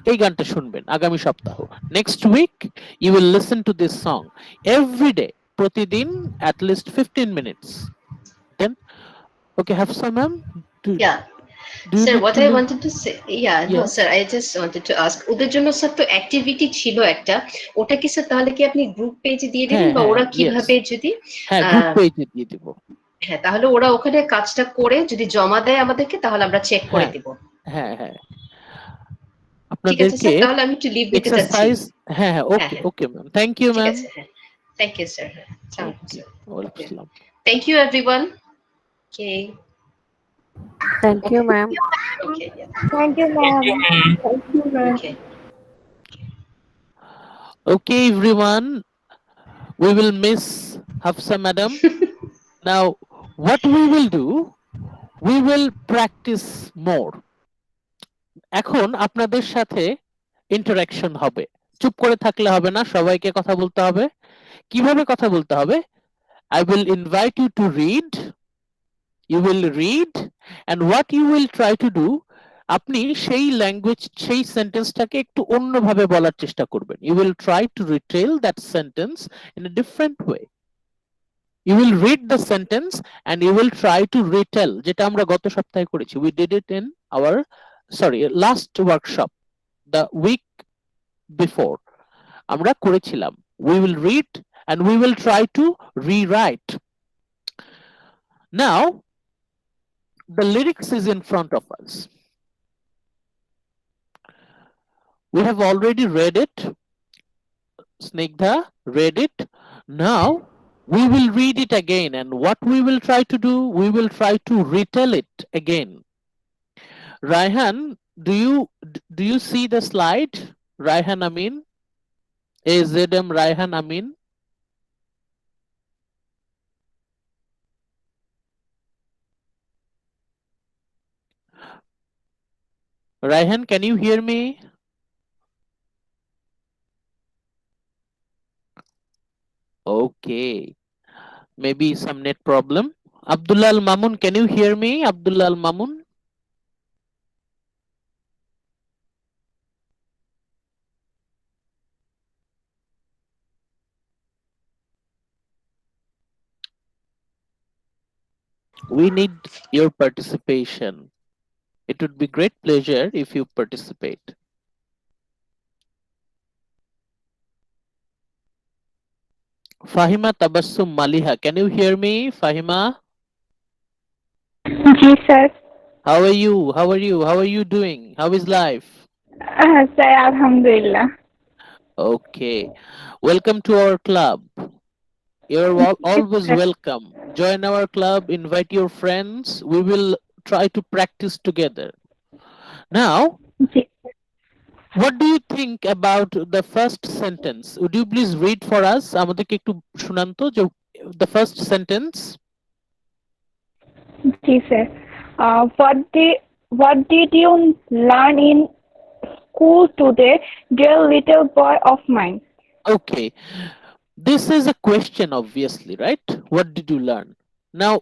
এই গানটা শুনবেন আগামী সপ্তাহ। Next week you will listen to this song every day, প্রতিদিন at least 15 minutes. Then okay, Hafsa ma'am,
Yeah.
do you
Sir,
need
what
to
I
leave?
wanted to say, yeah, no,
Yes.
sir, I just wanted to ask, ওদের জন্য sir তো activity ছিল একটা, ওটা কি sir তাহলে কি আপনি গ্রুপ পেজে দিয়ে দিবেন,
হ্যাঁ
বা
হ্যাঁ
ওরা
yes,
কিভাবে যদি
হ্যাঁ গ্রুপ পেজে দিয়ে দিব।
হ্যাঁ, তাহলে ওরা ওখানে কাজটা করে যদি জমা দেয় আমাদেরকে, তাহলে আমরা চেক করে
হ্যাঁ
দিব।
হ্যাঁ হ্যাঁ
ঠিক আছে
আপনাদেরকে
স্যার, তাহলে আমি একটু লিভ দিতে চাচ্ছি।
এক্সারসাইজ। হ্যাঁ হ্যাঁ
হ্যাঁ
ওকে
হ্যাঁ,
ওকে ম্যাম, থ্যাংক ইউ
ঠিক
ম্যাম।
আছে, হ্যাঁ, থ্যাংক ইউ স্যার, হ্যাঁ,
ওকে ওয়ালাইকুম
ওকে,
আসসালাম।
Thank you everyone. Okay,
thank you ma'am.
Okay,
Thank you,
Thank you,
ma'am.
ma'am.
Thank you, ma'am.
Okay.
Okay, everyone, we will miss Hafsa madam. Now, what we will do, we will practice more. এখন আপনাদের সাথে interaction হবে। চুপ করে থাকলে হবে না, সবাইকে কথা বলতে হবে। কিভাবে কথা বলতে হবে? I will invite you to read. You will read, and what you will try to do, আপনি সেই ল্যাঙ্গুয়েজ সেই সেন্টেন্সটাকে একটু অন্যভাবে বলার চেষ্টা করবেন। You will try to retell that sentence in a different way. You will read the sentence and you will try to retell, যেটা আমরা গত সপ্তাহে করেছি। We did it in our last workshop, the week before আমরা করেছিলাম। We will read and we will try to rewrite. Now the lyrics is in front of us. We have already read it. Snigdha read it. Now we will read it again, and what we will try to do, we will try to retell it again. Raihan, do you see the slide? Raihan Amin, AZM Raihan Amin. Raihan, can you hear me? Okay, maybe some net problem. Abdullah Al Mamun, can you hear me? Abdullah Al Mamun. We need your participation. It would be great pleasure if you participate. Fahima Tabassum Maliha, can you hear me? Fahima,
जी sir.
how are you? How are you? How are you doing? How is life?
Sir अल्हम्दुलिल्लाह।
Okay. Welcome to our club. You're
जी
always
sir.
welcome. Join our club, invite your friends. We will try to practice together. Now,
जी
what do you think about the first sentence? Would you please read for us? আমাদেরকে একটু শুনান তো যে the first sentence.
जी sir. what did you learn in school today, dear little boy of mine?
Okay. This is a question, obviously, right? What did you learn? Now,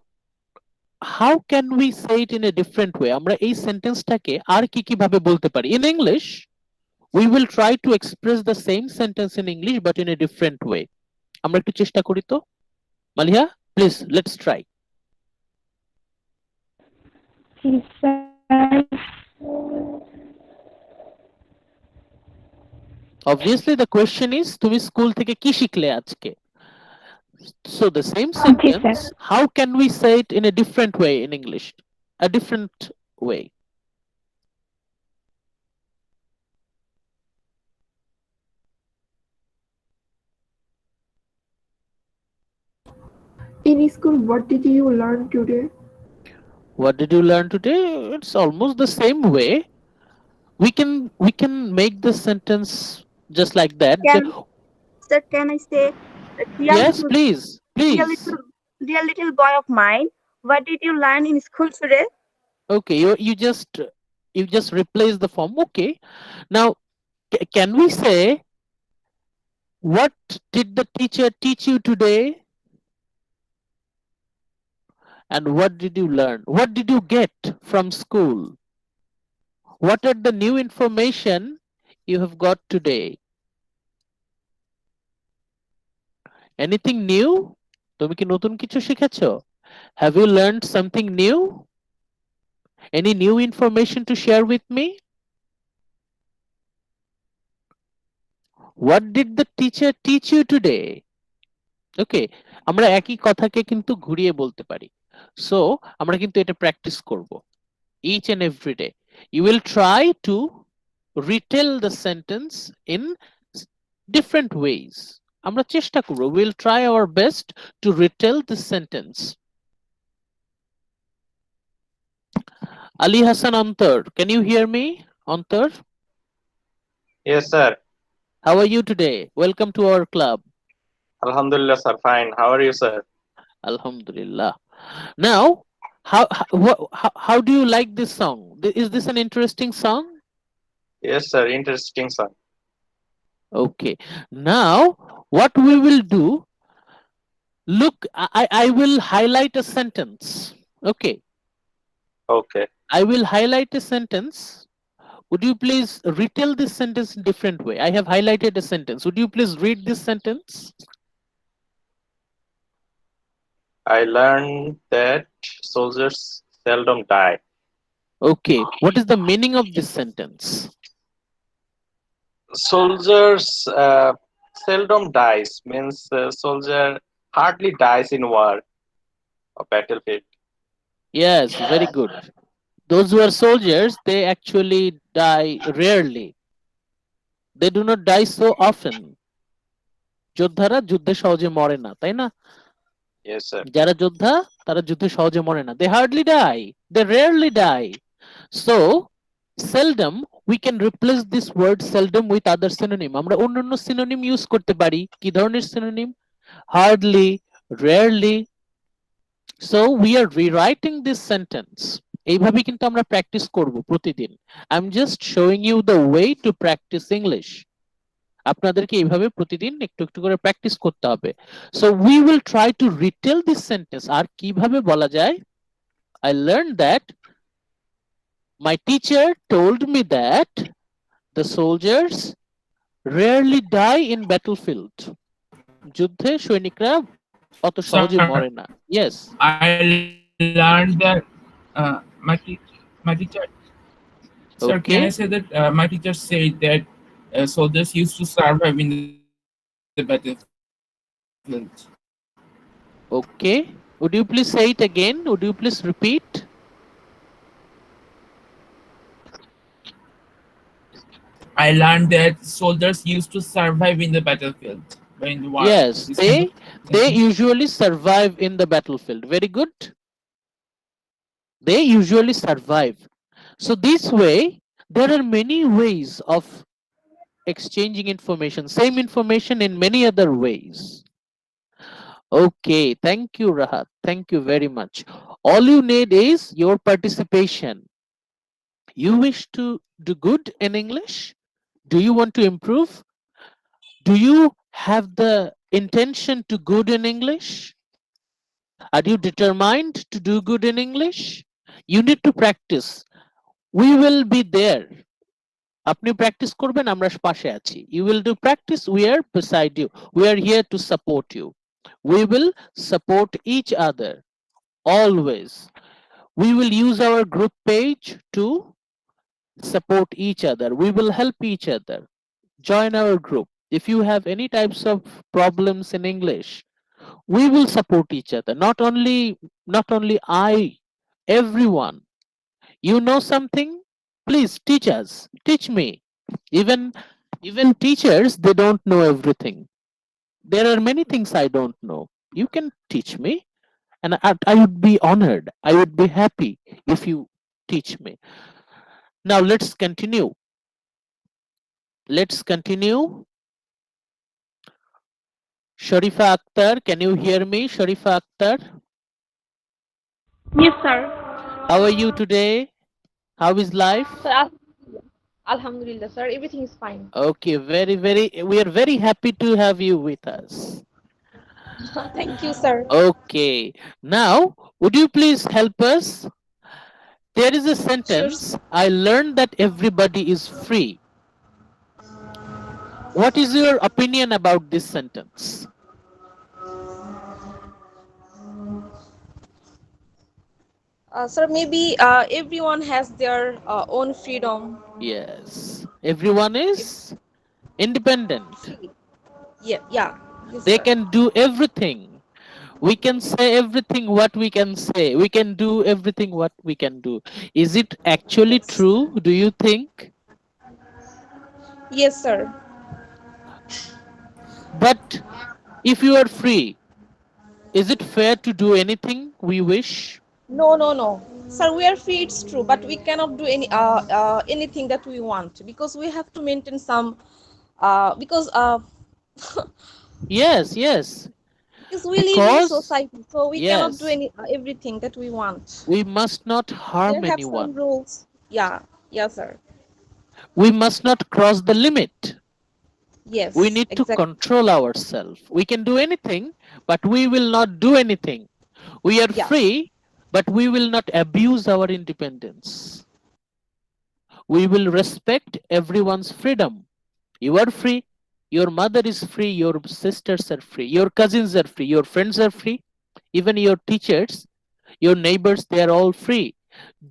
how can we say it in a different way? আমরা এই সেন্টেন্সটাকে আর কি ভাবে বলতে পারি? In English, we will try to express the same sentence in English but in a different way. আমরা একটু চেষ্টা করি তো। Maliha, please, let's try.
जी sir.
Obviously, the question is, তুমি স্কুল থেকে কি শিখলে আজকে? So the same
जी sir.
sentence, how can we say it in a different way in English? A different way.
In school, what did you learn today?
What did you learn today? It's almost the same way. We can make the sentence just like that.
Can sir, can I say,
Yes, please,
dear
please.
little, dear little boy of mine, what did you learn in school today?
Okay, you just replace the form. Okay. Now, can we say, what did the teacher teach you today? And what did you learn? What did you get from school? What are the new information you have got today? Anything new? তুমি কি নতুন কিছু শিখেছো? Have you learned something new? Any new information to share with me? What did the teacher teach you today? Okay, আমরা একই কথাকে কিন্তু ঘুরিয়ে বলতে পারি। So, আমরা কিন্তু এটা প্র্যাকটিস করব each and every day. You will try to retell the sentence in different ways. আমরা চেষ্টা করব, we will try our best to retell this sentence. Ali Hassan Antar, can you hear me? Antar,
Yes, sir.
how are you today? Welcome to our club.
Alhamdulillah, sir. Fine. How are you, sir?
Alhamdulillah. Now, how do you like this song? Is this an interesting song?
Yes, sir. Interesting, sir.
Okay. Now, what we will do, look, I will highlight a sentence. Okay.
Okay.
I will highlight a sentence. Would you please retell this sentence in different way? I have highlighted a sentence. Would you please read this sentence?
I learned that soldiers seldom die.
Okay. What is the meaning of this sentence?
Soldiers seldom dies means soldier hardly dies in war or battlefield.
Yes, very good. Those who are soldiers, they actually die rarely. They do not die so often. যোদ্ধারা যুদ্ধে সহজে মরে না, তাই না?
Yes, sir.
যারা যোদ্ধা তারা যুদ্ধে সহজে মরে না। They hardly die. They rarely die. So, seldom, we can replace this word seldom with other synonym. আমরা অন্যান্য synonym use করতে পারি। কি ধরনের synonym? Hardly, rarely. So, we are rewriting this sentence. এইভাবে কিন্তু আমরা প্র্যাকটিস করব প্রতিদিন। I'm just showing you the way to practice English. আপনাদেরকে এইভাবে প্রতিদিন একটু একটু করে প্র্যাকটিস করতে হবে। So we will try to retell this sentence. আর কিভাবে বলা যায়? I learned that my teacher told me that the soldiers rarely die in battlefield. যুদ্ধে সৈনিকরা অত সহজে
Sir,
মরে না। Yes.
I learned learned that my teacher, sir, can I
Okay,
say that my teacher said that soldiers used to survive in the battlefield.
okay. Would you please say it again? Would you please repeat?
I learned that soldiers used to survive in the battlefield, but in the war.
Yes,
This kind of
they
sentence.
usually survive in the battlefield. Very good. They usually survive. So this way, there are many ways of exchanging information. Same information in many other ways. Okay, thank you, Rahat. Thank you very much. All you need is your participation. You wish to do good in English? Do you want to improve? Do you have the intention to good in English? Are you determined to do good in English? You need to practice. We will be there. আপনি practice করবেন আমরা পাশে আছি। You will do practice, we are beside you. We are here to support you. We will support each other always. We will use our group page to support each other. We will help each other. Join our group. If you have any types of problems in English, we will support each other. Not only I, everyone. You know something? Please teach us. Teach me. Even teachers, they don't know everything. There are many things I don't know. You can teach me, and I would be honored. I would be happy if you teach me. Now let's continue. Let's continue. Sharifa Akhtar, can you hear me? Sharifa Akhtar,
Yes, sir.
how are you today? How is
Sir,
life?
Alhamdulillah, sir. Everything is fine.
Okay, we are very happy to have you with us.
Thank you, sir.
Okay, now would you please help us? There is a
Sure.
sentence, I learned that everybody is free. What is your opinion about this sentence?
Sir, maybe everyone has their own freedom.
Yes, everyone
If
is independent.
free. Yeah, yeah. Yes,
They
sir.
can do everything. We can say everything what we can say. We can do everything what we can do. Is it actually
Yes.
true? Do you think?
Yes, sir.
But if you are free, is it fair to do anything we wish?
No, no, no. Sir, we are free, it's true, but we cannot do anything that we want because we have to maintain some because
Yes, yes.
because we live in a
Because,
society, so we cannot do
yes,
any everything that we want.
we must not
There
harm
have some
anyone.
rules. Yeah, yes, sir.
We must not cross the limit. We
Yes,
need to
exactly.
control ourselves. We can do anything, but we will not do anything. We are
Yeah.
free, but we will not abuse our independence. We will respect everyone's freedom. You are free. Your mother is free. Your sisters are free. Your cousins are free. Your friends are free. Even your teachers, your neighbors, they are all free.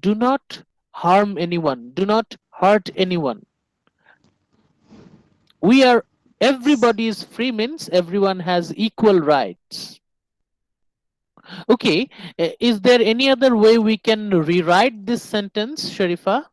Do not harm anyone. Do not hurt anyone. We are, everybody is free means everyone has equal rights. Okay, is there any other way we can rewrite this sentence, Sharifa?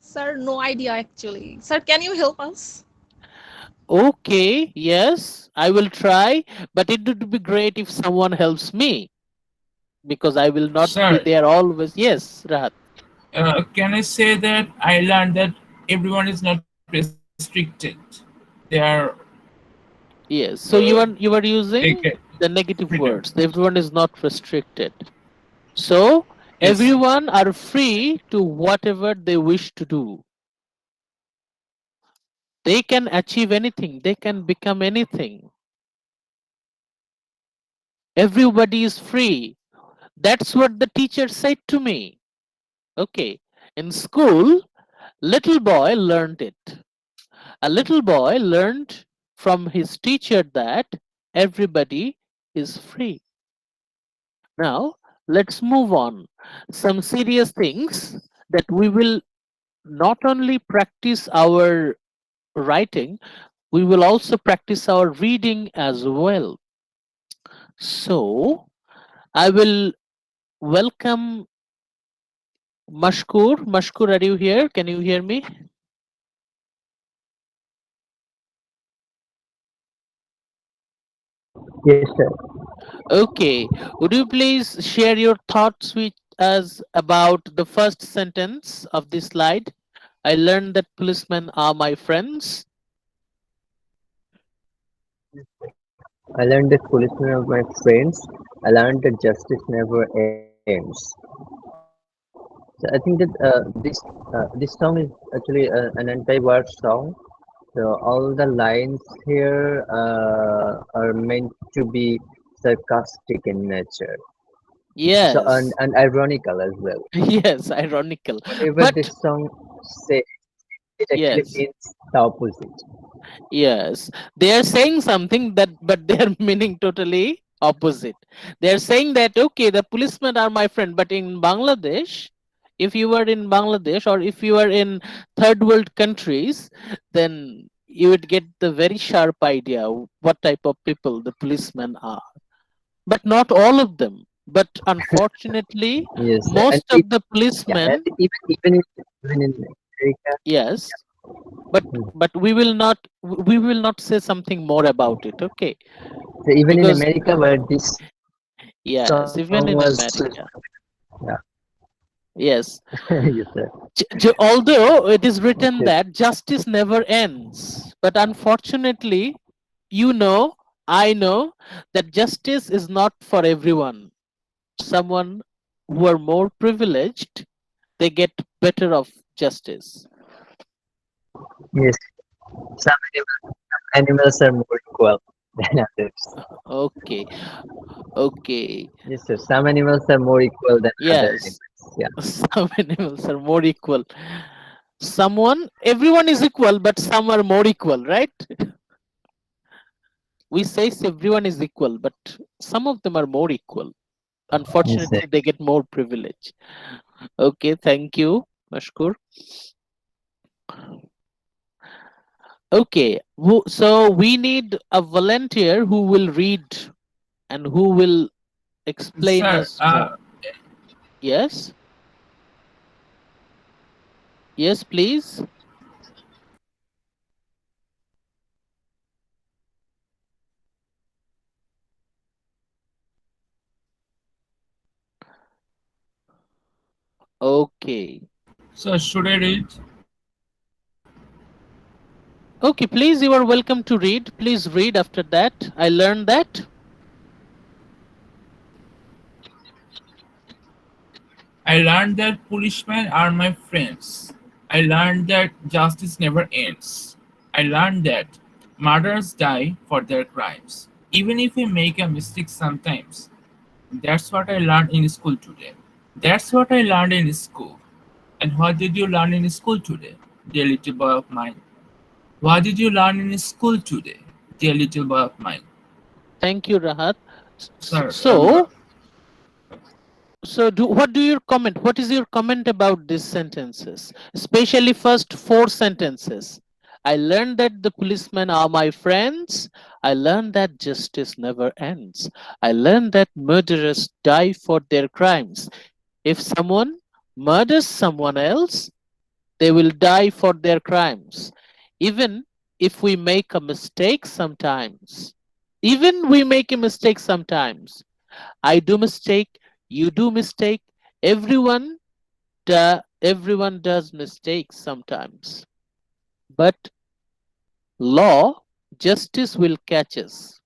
Sir, no idea actually. Sir, can you help us?
Okay, yes, I will try, but it would be great if someone helps me because I will not be
Sir,
there always. Yes, Rahat.
can I say that I learned that everyone is not restricted. They are
Yes, so
uh,
you are
they get
using the negative
freedom.
words. Everyone is not restricted. So
Yes.
everyone are free to whatever they wish to do. They can achieve anything. They can become anything. Everybody is free. That's what the teacher said to me. Okay. In school, Little boy learned it. A little boy learned from his teacher that everybody is free. Now, let's move on. Some serious things that we will not only practice our writing, we will also practice our reading as well. So, I will welcome Mashkur. Mashkur, are you here? Can you hear me?
Yes, sir.
Okay. Would you please share your thoughts with us about the first sentence of this slide? I learned that policemen are my friends.
I learned that policemen are my friends. I learned that justice never ends. So I think that this song is actually an anti-war song. So all the lines here are meant to be sarcastic in nature, so
Yes.
and ironical as well.
Yes, ironical.
Whatever
But
this song says, it actually
yes,
means the opposite.
yes. They are saying something that, but they are meaning totally opposite. They are saying that, okay, the policemen are my friend, but in Bangladesh, if you were in Bangladesh or if you are in third world countries, then you would get the very sharp idea what type of people the policemen are. But not all of them. But unfortunately,
Yes, and
most
it,
of the
yeah, and
policemen,
even in America.
yes, but
Hmm.
we will not say something more about it, okay?
So even in
Because
America, where this
yes,
song
even in
was,
America,
yeah,
yes,
yes, sir.
although it is written
Okay.
that justice never ends, but unfortunately, you know, I know that justice is not for everyone. Someone who are more privileged, they get better of justice.
Yes, some animals are more equal than others.
Okay, okay,
Yes, sir. Some animals are more equal than other
yes.
animals. Yeah.
Some animals are more equal. Everyone is equal, but some are more equal, right? We say everyone is equal, but some of them are more equal.
Yes, sir.
Unfortunately, they get more privilege. Okay, thank you, Mashkur. Okay, so we need a volunteer who will read and who will explain
Sir,
us more. Yes, yes, please. Okay.
so should I read?
Okay, please, you are welcome to read. Please read after that. I learned that.
I learned that policemen are my friends. I learned that justice never ends. I learned that murderers die for their crimes, even if we make a mistake sometimes. That's what I learned in school today. That's what I learned in school. And what did you learn in school today, dear little boy of mine? What did you learn in school today, dear little boy of mine?
Thank you, Rahat. S-
Sir,
So, what do you comment? What is your comment about these sentences? Especially first four sentences. I learned that the policemen are my friends. I learned that justice never ends. I learned that murderers die for their crimes. If someone murders someone else, they will die for their crimes. Even if we make a mistake sometimes. Even we make a mistake sometimes. I do mistake, you do mistake, everyone does mistakes sometimes. But law, justice will catch us.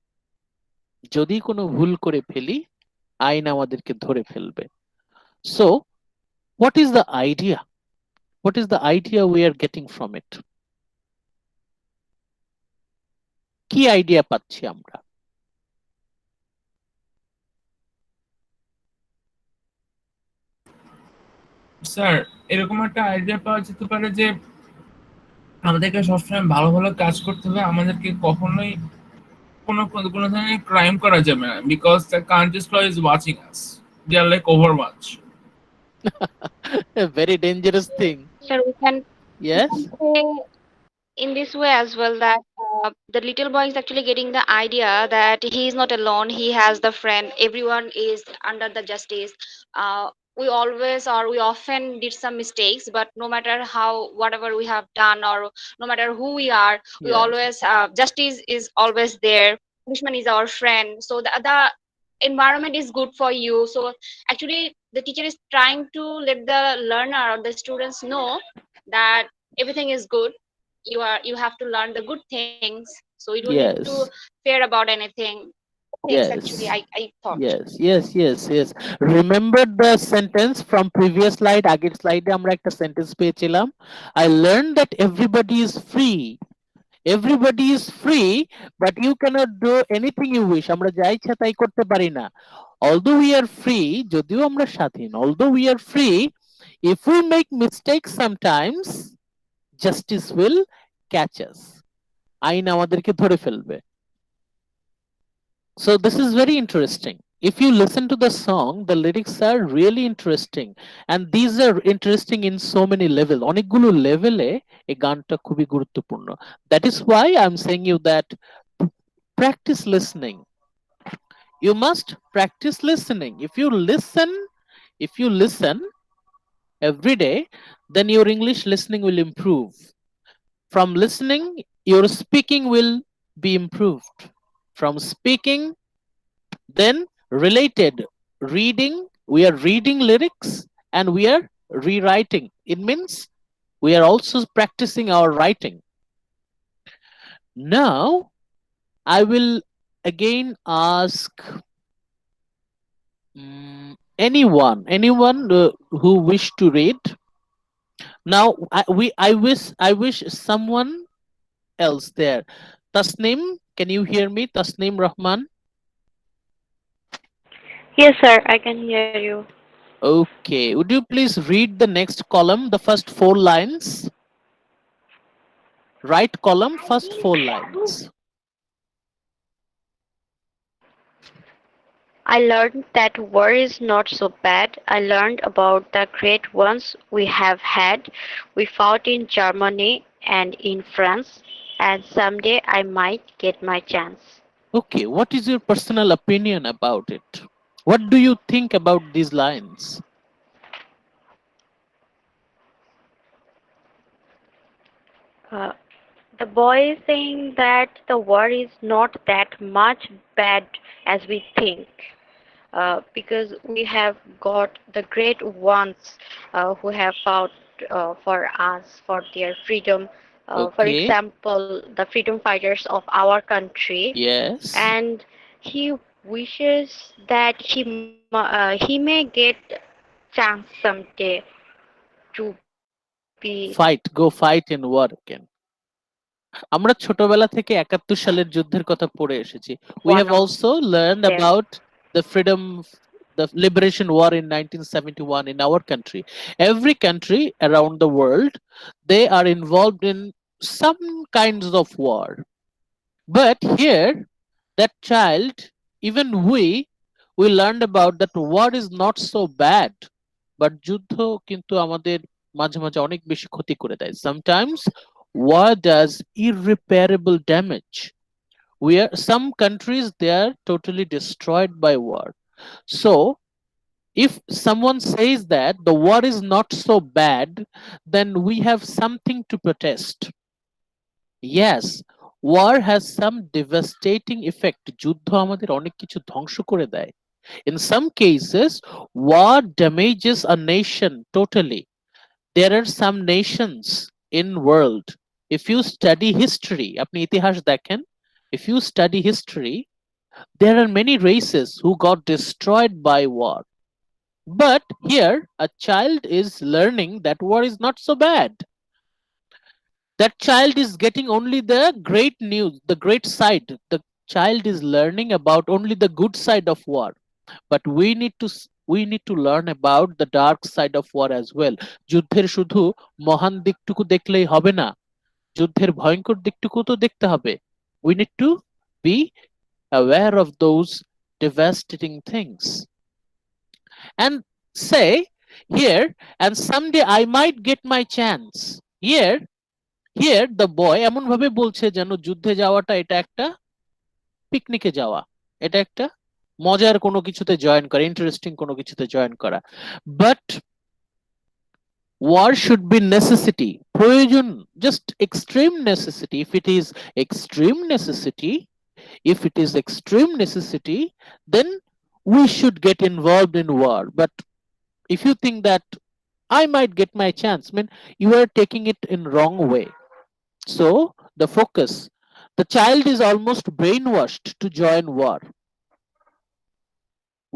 যদি কোনো ভুল করে ফেলি, আইন আমাদেরকে ধরে ফেলবে. So, what is the idea? What is the idea we are getting from it? কি আইডিয়া পাচ্ছি আমরা?
স্যার, এরকম একটা আইডিয়া পাওয়া যেতে পারে যে আমাদেরকে সবসময় ভালো ভালো কাজ করতে হবে, আমাদেরকে কখনোই কোনো কোনো ধরনের ক্রাইম করা যাবে না, because the country's law is watching us, they are like over watch.
A very dangerous thing.
Sir, we can
Yes,
say in this way as well that the little boy is actually getting the idea that he is not alone, he has the friend, everyone is under the justice. We always or we often did some mistakes, but no matter how whatever we have done or no matter who we are, we
yes,
always justice is always there, punishment is our friend. So the environment is good for you. So actually the teacher is trying to let the learner or the students know that everything is good, you have to learn the good things, so you don't need to
yes,
fear about anything things. Actually
yes,
I thought.
yes. Remember the sentence from previous slide? আগের slide আমরা একটা sentence পেয়েছিলাম. I learned that everybody is free. Everybody is free, but you cannot do anything you wish. আমরা যা ইচ্ছা তাই করতে পারি না. Although we are free, যদিও আমরা স্বাধীন, although we are free, if we make mistakes sometimes, justice will catch us. আইন আমাদেরকে ধরে ফেলবে. So this is very interesting. If you listen to the song, the lyrics are really interesting, and these are interesting in so many levels. অনেকগুলো লেভেলে এই গানটা খুবই গুরুত্বপূর্ণ. That is why I'm saying you that practice listening. You must practice listening. If you listen every day, then your English listening will improve. From listening, your speaking will be improved. From speaking, then related reading, we are reading lyrics and we are rewriting. It means we are also practicing our writing. Now, I will again ask anyone who wish to read. Now, I wish someone else there. Tasnim, can you hear me? Tasnim Rahman.
Yes, sir, I can hear you.
Okay, would you please read the next column, the first 4 lines? Right column, first 4 lines.
I learned that war is not so bad. I learned about the great ones we have had. We fought in Germany and in France, and someday I might get my chance.
Okay, what is your personal opinion about it? What do you think about these lines?
Uh, the boy is saying that the war is not that much bad as we think. Because we have got the great ones who have fought for us, for their freedom. For
Okay,
example, the freedom fighters of our country,
yes.
and he wishes that he may get chance someday to be
Go fight in war again. আমরা ছোটবেলা থেকে 71 সালের যুদ্ধের কথা পড়ে এসেছি. We
one
have
of
also learned
them.
about the freedom, the liberation war in 1971 in our country. Every country around the world, they are involved in some kinds of war. But here, that child, even we learned about that war is not so bad. But যুদ্ধ কিন্তু আমাদের মাঝে মাঝে অনেক বেশি ক্ষতি করে দেয়. Sometimes war does irreparable damage. Some countries, they are totally destroyed by war. So if someone says that the war is not so bad, then we have something to protest. Yes, war has some devastating effect. যুদ্ধ আমাদের অনেক কিছু ধ্বংস করে দেয়. In some cases, war damages a nation totally. There are some nations in world. If you study history, আপনি ইতিহাস দেখেন, if you study history, there are many races who got destroyed by war. But here, a child is learning that war is not so bad. That child is getting only the great news, the great side. The child is learning about only the good side of war. But we need to we need to learn about the dark side of war as well. যুদ্ধের শুধু মহান দিকটুকু দেখলেই হবে না, যুদ্ধের ভয়ঙ্কর দিকটুকু তো দেখতে হবে। We need to be aware of those devastating things and say here, and someday I might get my chance. Here the boy এমন ভাবে বলছে যেন যুদ্ধে যাওয়াটা এটা একটা পিকনিকে যাওয়া, এটা একটা মজার কোনো কিছুতে জয়েন করা, ইন্টারেস্টিং কোনো কিছুতে জয়েন করা। But war should be necessity, প্রয়োজন, just extreme necessity. If it is extreme necessity, then we should get involved in war. But if you think that I might get my chance, I mean, you are taking it in wrong way. So the focus, the child is almost brainwashed to join war.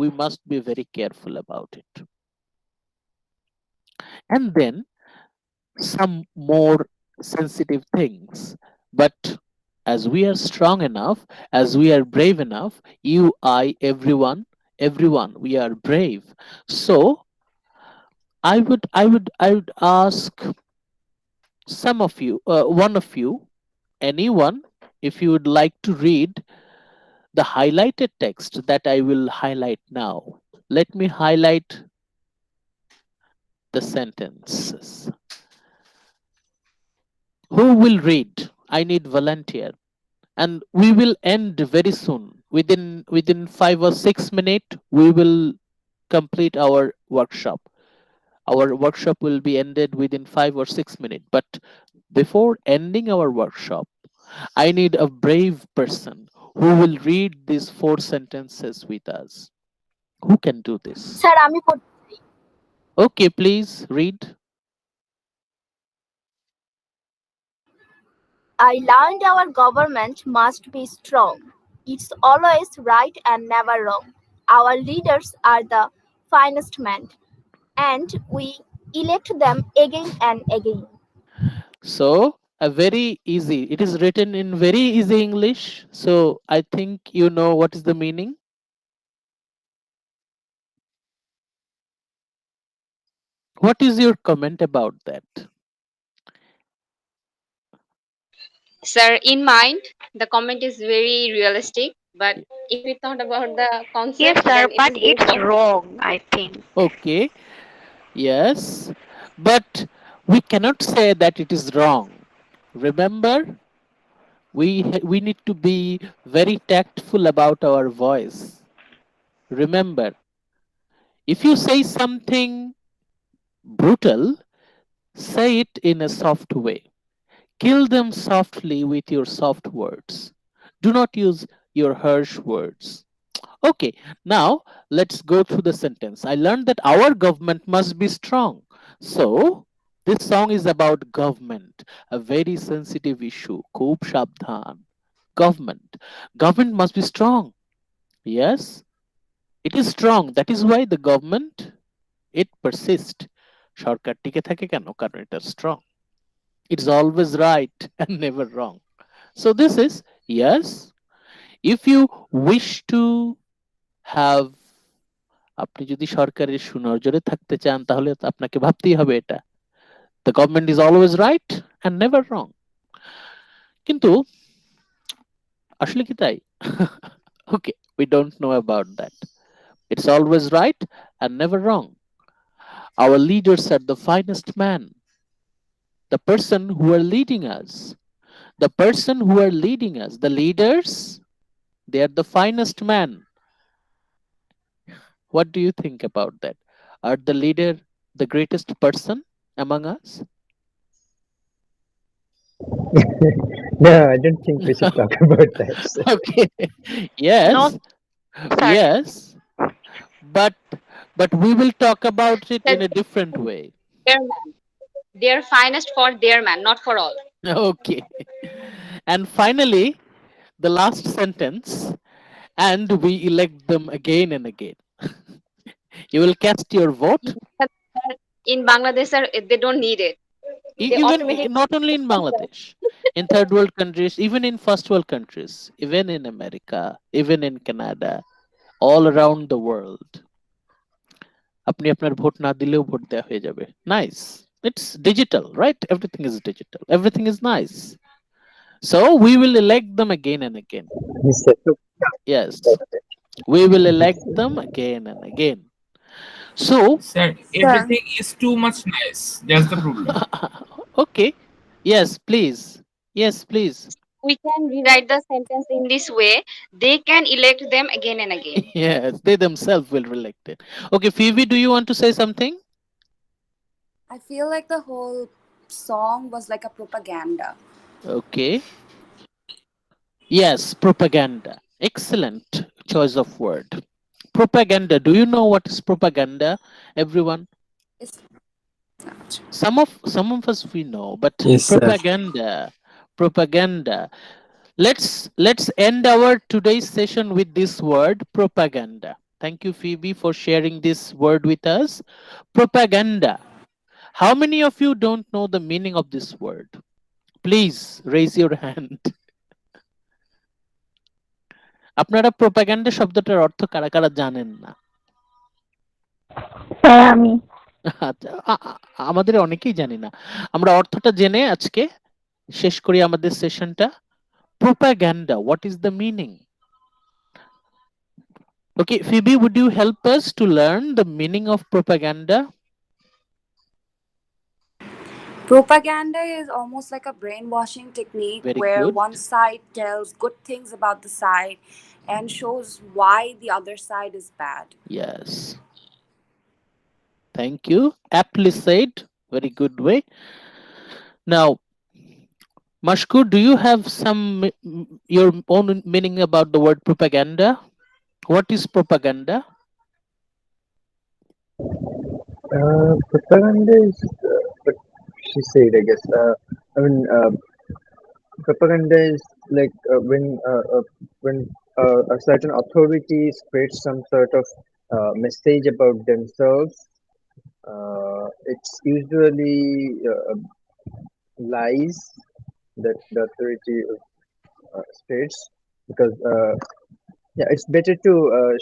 We must be very careful about it. And then some more sensitive things. But as we are strong enough, as we are brave enough, you, I, everyone, we are brave. So I would ask some of you, one of you, anyone, if you would like to read the highlighted text that I will highlight now. Let me highlight the sentences. Who will read? I need volunteer. And we will end very soon. Within 5 or 6 minutes, we will complete our workshop. Our workshop will be ended within 5 or 6 minutes. But before ending our workshop, I need a brave person who will read these 4 sentences with us. Who can do this?
Sir আমি
Okay, please read.
I learned our government must be strong. It's always right and never wrong. Our leaders are the finest men, and we elect them again and again.
So a very easy, it is written in very easy English, so I think you know what is the meaning. What is your comment about that?
Sir, in mind, the comment is very realistic, but if we thought about the
Yes,
concept,
sir,
then it
but
is very
it's
complex.
wrong, I think.
Okay, yes, but we cannot say that it is wrong. Remember, we need to be very tactful about our voice. Remember, if you say something brutal, say it in a soft way. Kill them softly with your soft words. Do not use your harsh words. Okay, now let's go through the sentence. I learned that our government must be strong. So, this song is about government, a very sensitive issue. Khub Shabdhan. Government. Government must be strong. Yes, it is strong. That is why the government, it persists. সরকার টিকে থাকে কেন? কারণ এটা strong. It's always right and never wrong. So this is, yes, if you wish to have, আপনি যদি সরকারের সুনজরে থাকতে চান তাহলে তো আপনাকে ভাবতেই হবে এটা, the government is always right and never wrong. কিন্তু আসলে কি তাই? Okay, we don't know about that. It's always right and never wrong. Our leaders are the finest man, the person who are leading us, the leaders, they are the finest man. What do you think about that? Are the leader the greatest person among us?
No, I don't think we should talk about that, sir.
Okay.
No,
Yes,
sir.
yes, but we will talk about it
Sir,
in a different way.
their man. They are finest for their man, not for all.
Okay. And finally, the last sentence, and we elect them again and again. You will cast your vote.
In Bangladesh, sir, they don't need it. They
Even
automatically.
not only in Bangladesh, in third world countries, even in first world countries, even in America, even in Canada, all around the world. আপনি আপনার vote না দিলেও vote দেওয়া হয়ে যাবে। Nice. It's digital, right? Everything is digital. Everything is nice. So we will elect them again and again.
Mr.
Yes, we will elect them again and again. So,
Sir,
Sir,
everything is too much nice. That's the problem.
okay. Yes, please. Yes, please.
We can rewrite the sentence in this way. They can elect them again and again.
Yes, they themselves will elect it. Okay, Phoebe, do you want to say something?
I feel like the whole song was like a propaganda.
Okay. Yes, propaganda. Excellent choice of word. Propaganda. Do you know what is propaganda, everyone?
It's not.
Some of us we know, but
Yes, sir.
propaganda. Let's end our today's session with this word propaganda. Thank you, Phoebe, for sharing this word with us. Propaganda. How many of you don't know the meaning of this word? Please raise your hand. আপনারা propaganda শব্দটার অর্থ কারা কারা জানেন না?
Sir আমি।
আচ্ছা, আমাদের অনেকেই জানি না। আমরা অর্থটা জেনে আজকে শেষ করি আমাদের সেশনটা। Propaganda, what is the meaning? Okay, Phoebe, would you help us to learn the meaning of propaganda?
Propaganda is almost like a brainwashing technique
Very
where
good.
one side tells good things about the side and shows why the other side is bad.
Yes. Thank you. Aptly said. Very good way. Now, Mashkur, do you have your own meaning about the word propaganda? What is propaganda?
Propaganda is what she said, I guess. I mean, propaganda is like when a certain authority spreads some sort of message about themselves. It's usually lies that the authority spreads because yeah, it's better to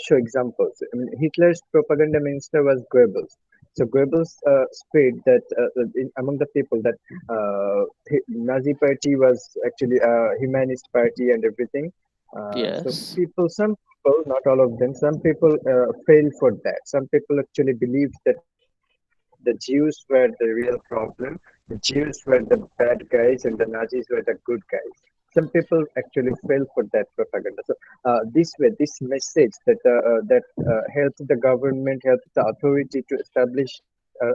show examples. I mean, Hitler's propaganda minister was Goebbels. So Goebbels spread that among the people that Nazi party was actually a humanist party and everything. So
Yes.
people, some people, not all of them, some people fell for that. Some people actually believed that the Jews were the real problem. The Jews were the bad guys and the Nazis were the good guys. Some people actually fell for that propaganda. So this message that helps the government, helps the authority to establish,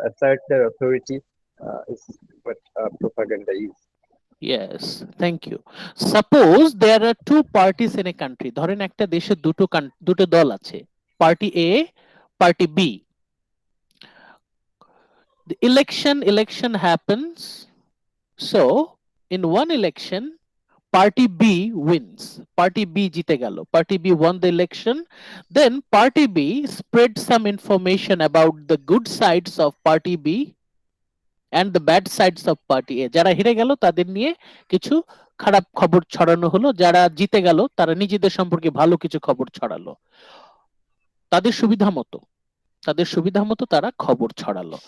assert their authority, is what propaganda is.
Yes, thank you. Suppose there are two parties in a country. ধরেন একটা দেশে দুটো দল আছে। Party A, Party B. The election happens. So, in one election, Party B wins. Party B জিতে গেল। Party B won the election. Then Party B spread some information about the good sides of Party B and the bad sides of Party A. যারা হেরে গেল তাদের নিয়ে কিছু খারাপ খবর ছড়ানো হলো, যারা জিতে গেল তারা নিজেদের সম্পর্কে ভালো কিছু খবর ছড়ালো। তাদের সুবিধা মতো তারা খবর ছড়ালো।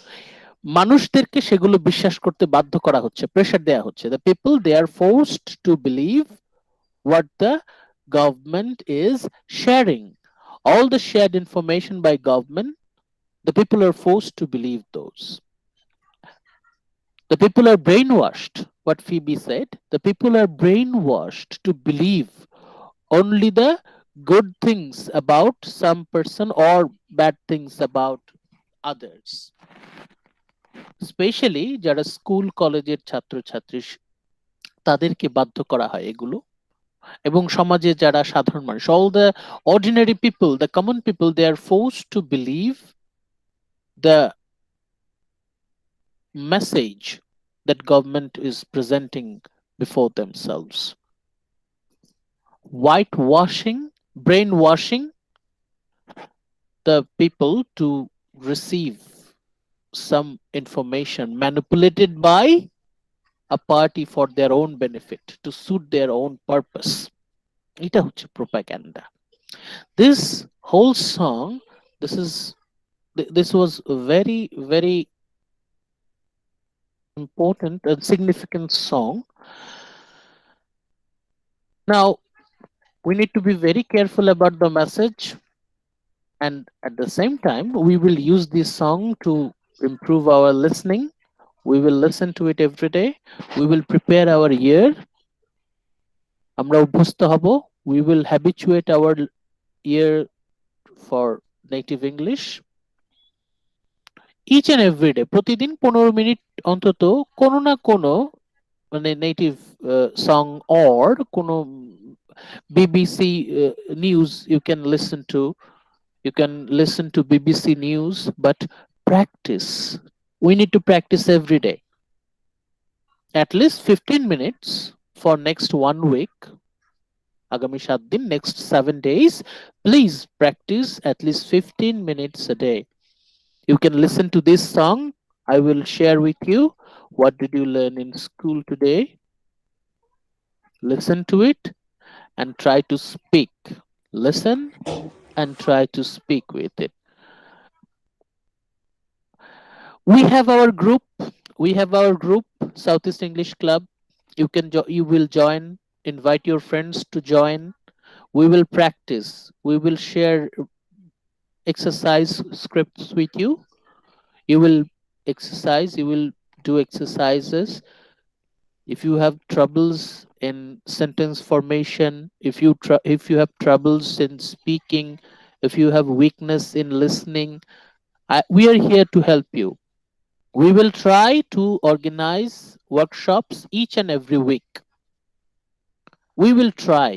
মানুষদেরকে সেগুলো বিশ্বাস করতে বাধ্য করা হচ্ছে, প্রেসার দেয়া হচ্ছে। The people, they are forced to believe what the government is sharing. All the shared information by government, the people are forced to believe those. The people are brainwashed, what Phoebe said. The people are brainwashed to believe only the good things about some person or bad things about others. Specially যারা school কলেজের ছাত্রছাত্রী তাদেরকে বাধ্য করা হয় এগুলো, এবং সমাজে যারা সাধারণ মানুষ, all the ordinary people, the common people, they are forced to believe the message that government is presenting before themselves. Whitewashing, brainwashing the people to receive some information manipulated by a party for their own benefit, to suit their own purpose. Eta hochche propaganda. This whole song, this is This was a very, very important and significant song. Now, we need to be very careful about the message, and at the same time, we will use this song to improve our listening. We will listen to it every day. We will prepare our ear. আমরা অভ্যস্ত হব. We will habituate our ear for native English. Each and every day, প্রতিদিন 15 minute অন্তত কোনো না কোনো মানে native song or কোনো BBC news you can listen to. You can listen to BBC news, but practice. We need to practice every day. At least 15 minutes for next 1 week. আগামী 7 দিন, next 7 days. Please practice at least 15 minutes a day. You can listen to this song. I will share with you what did you learn in school today. Listen to it and try to speak. Listen and try to speak with it. We have our group. We have our group, Southeast English Club. You will join. Invite your friends to join. We will practice. We will share exercise scripts with you. You will exercise. You will do exercises. If you have troubles in sentence formation, if you have troubles in speaking, if you have weakness in listening, we are here to help you. We will try to organize workshops each and every week. We will try.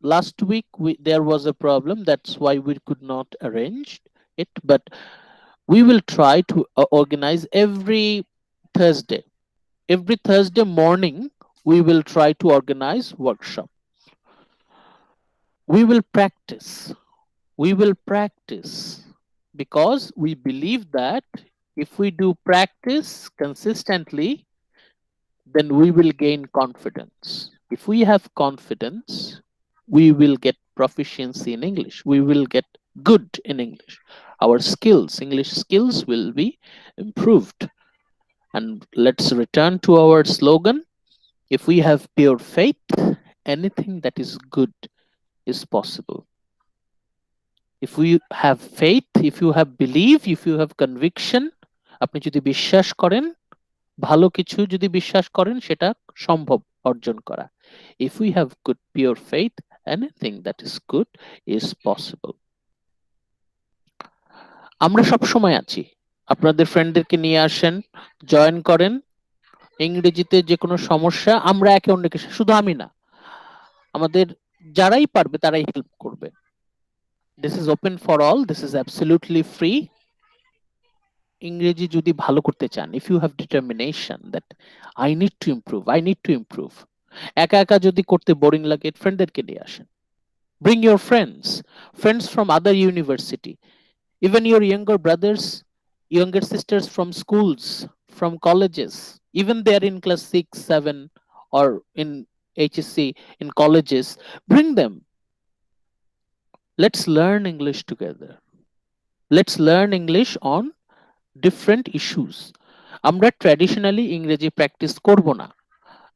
Last week there was a problem, that's why we could not arrange it, but we will try to organize every Thursday. Every Thursday morning, we will try to organize workshop. We will practice. We will practice because we believe that if we do practice consistently, then we will gain confidence. If we have confidence, we will get proficiency in English. We will get good in English. Our skills, English skills, will be improved. And let's return to our slogan. If we have pure faith, anything that is good is possible. If we have faith, if you have belief, if you have conviction, আপনি যদি বিশ্বাস করেন, ভালো কিছু যদি বিশ্বাস করেন, সেটা সম্ভব অর্জন করা. If we have good pure faith, anything that is good is possible. আমরা সব সময় আছি. আপনাদের ফ্রেন্ডদেরকে নিয়ে আসেন, জয়েন করেন. ইংরেজিতে যে কোনো সমস্যা আমরা একে অন্যকে, শুধু আমি না, আমাদের যারাই পারবে তারাই হেল্প করবে. This is open for all. This is absolutely free. ইংরেজি যদি ভালো করতে চান, if you have determination that I need to improve, একা একা যদি করতে বোরিং লাগে, ফ্রেন্ডদেরকে নিয়ে আসেন. Bring your friends from other university, even your younger brothers, younger sisters from schools, from colleges, even they are in class 6, 7 or in HSC, in colleges. Bring them. Let's learn English together. Let's learn English on different issues. আমরা traditionally ইংরেজি practice করব না.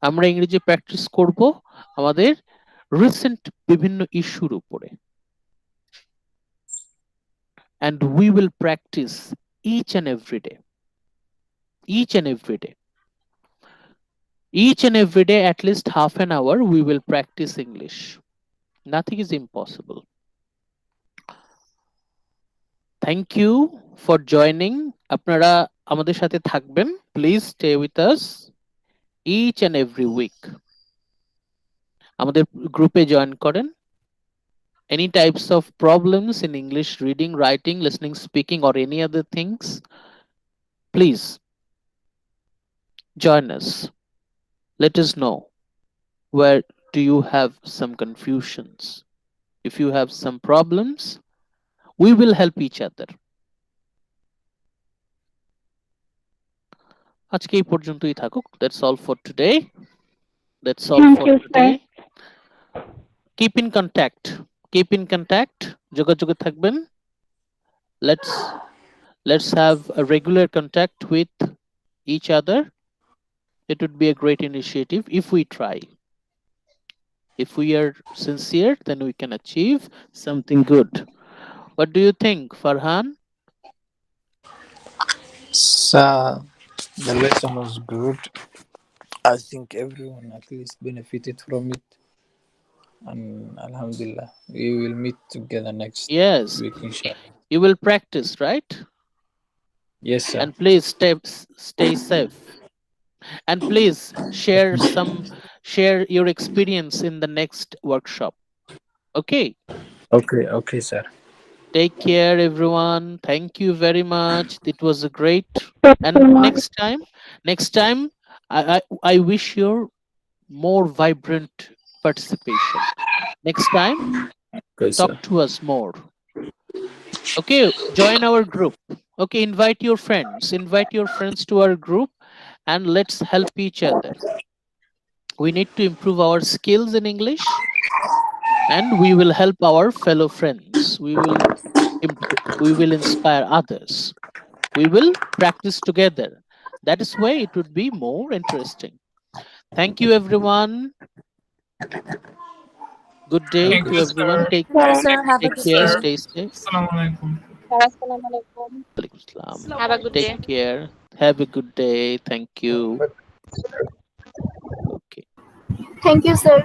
আমরা ইংরেজি practice করব আমাদের recent বিভিন্ন ইস্যুর উপরে. And we will practice each and every day. Each and every day. Each and every day, at least half an hour, we will practice English. Nothing is impossible. Thank you for joining. আপনারা আমাদের সাথে থাকবেন. Please stay with us each and every week. আমাদের গ্রুপে join করেন. Any types of problems in English reading, writing, listening, speaking, or any other things, please join us. Let us know where do you have some confusions. If you have some problems, we will help each other. আজকে এই পর্যন্তই থাকুক. That's all for today. That's all
Thank
for
you,
today.
sir.
Keep in contact. Keep in contact. যোগাযোগে থাকবেন. Let's Let's have a regular contact with each other. It would be a great initiative if we try. If we are sincere, then we can achieve something good. What do you think, Farhan?
So the lesson was good. I think everyone at least benefited from it, and Alhamdulillah, we will meet together next
Yes,
week, inshallah.
you will practice, right?
Yes, sir.
And please stay safe. And please share your experience in the next workshop. Okay.
Okay, okay, sir.
Take care, everyone. Thank you very much. It was a great.
Thank you so
And
much.
next time, I wish you more vibrant participation. Next time,
Okay,
talk
sir.
to us more. Okay, join our group. Okay, invite your friends to our group, and let's help each other. We need to improve our skills in English, and we will help our fellow friends. We will inspire others. We will practice together. That is why it would be more interesting. Thank you, everyone. Good day
Thank
to
you,
Okay.
everyone.
sir.
Thank you, sir. Have a
Take
Thank you,
good
care.
sir.
day.
Stay safe.
Assalamu alaikum.
Assalamu alaikum.
Walaikum salam.
Assalamu
Have a good
alaikum.
Take
day.
care. Have a good day. Thank you. Okay.
Thank you, sir.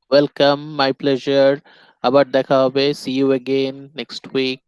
Welcome. My pleasure. আবার দেখা হবে. See you again next week.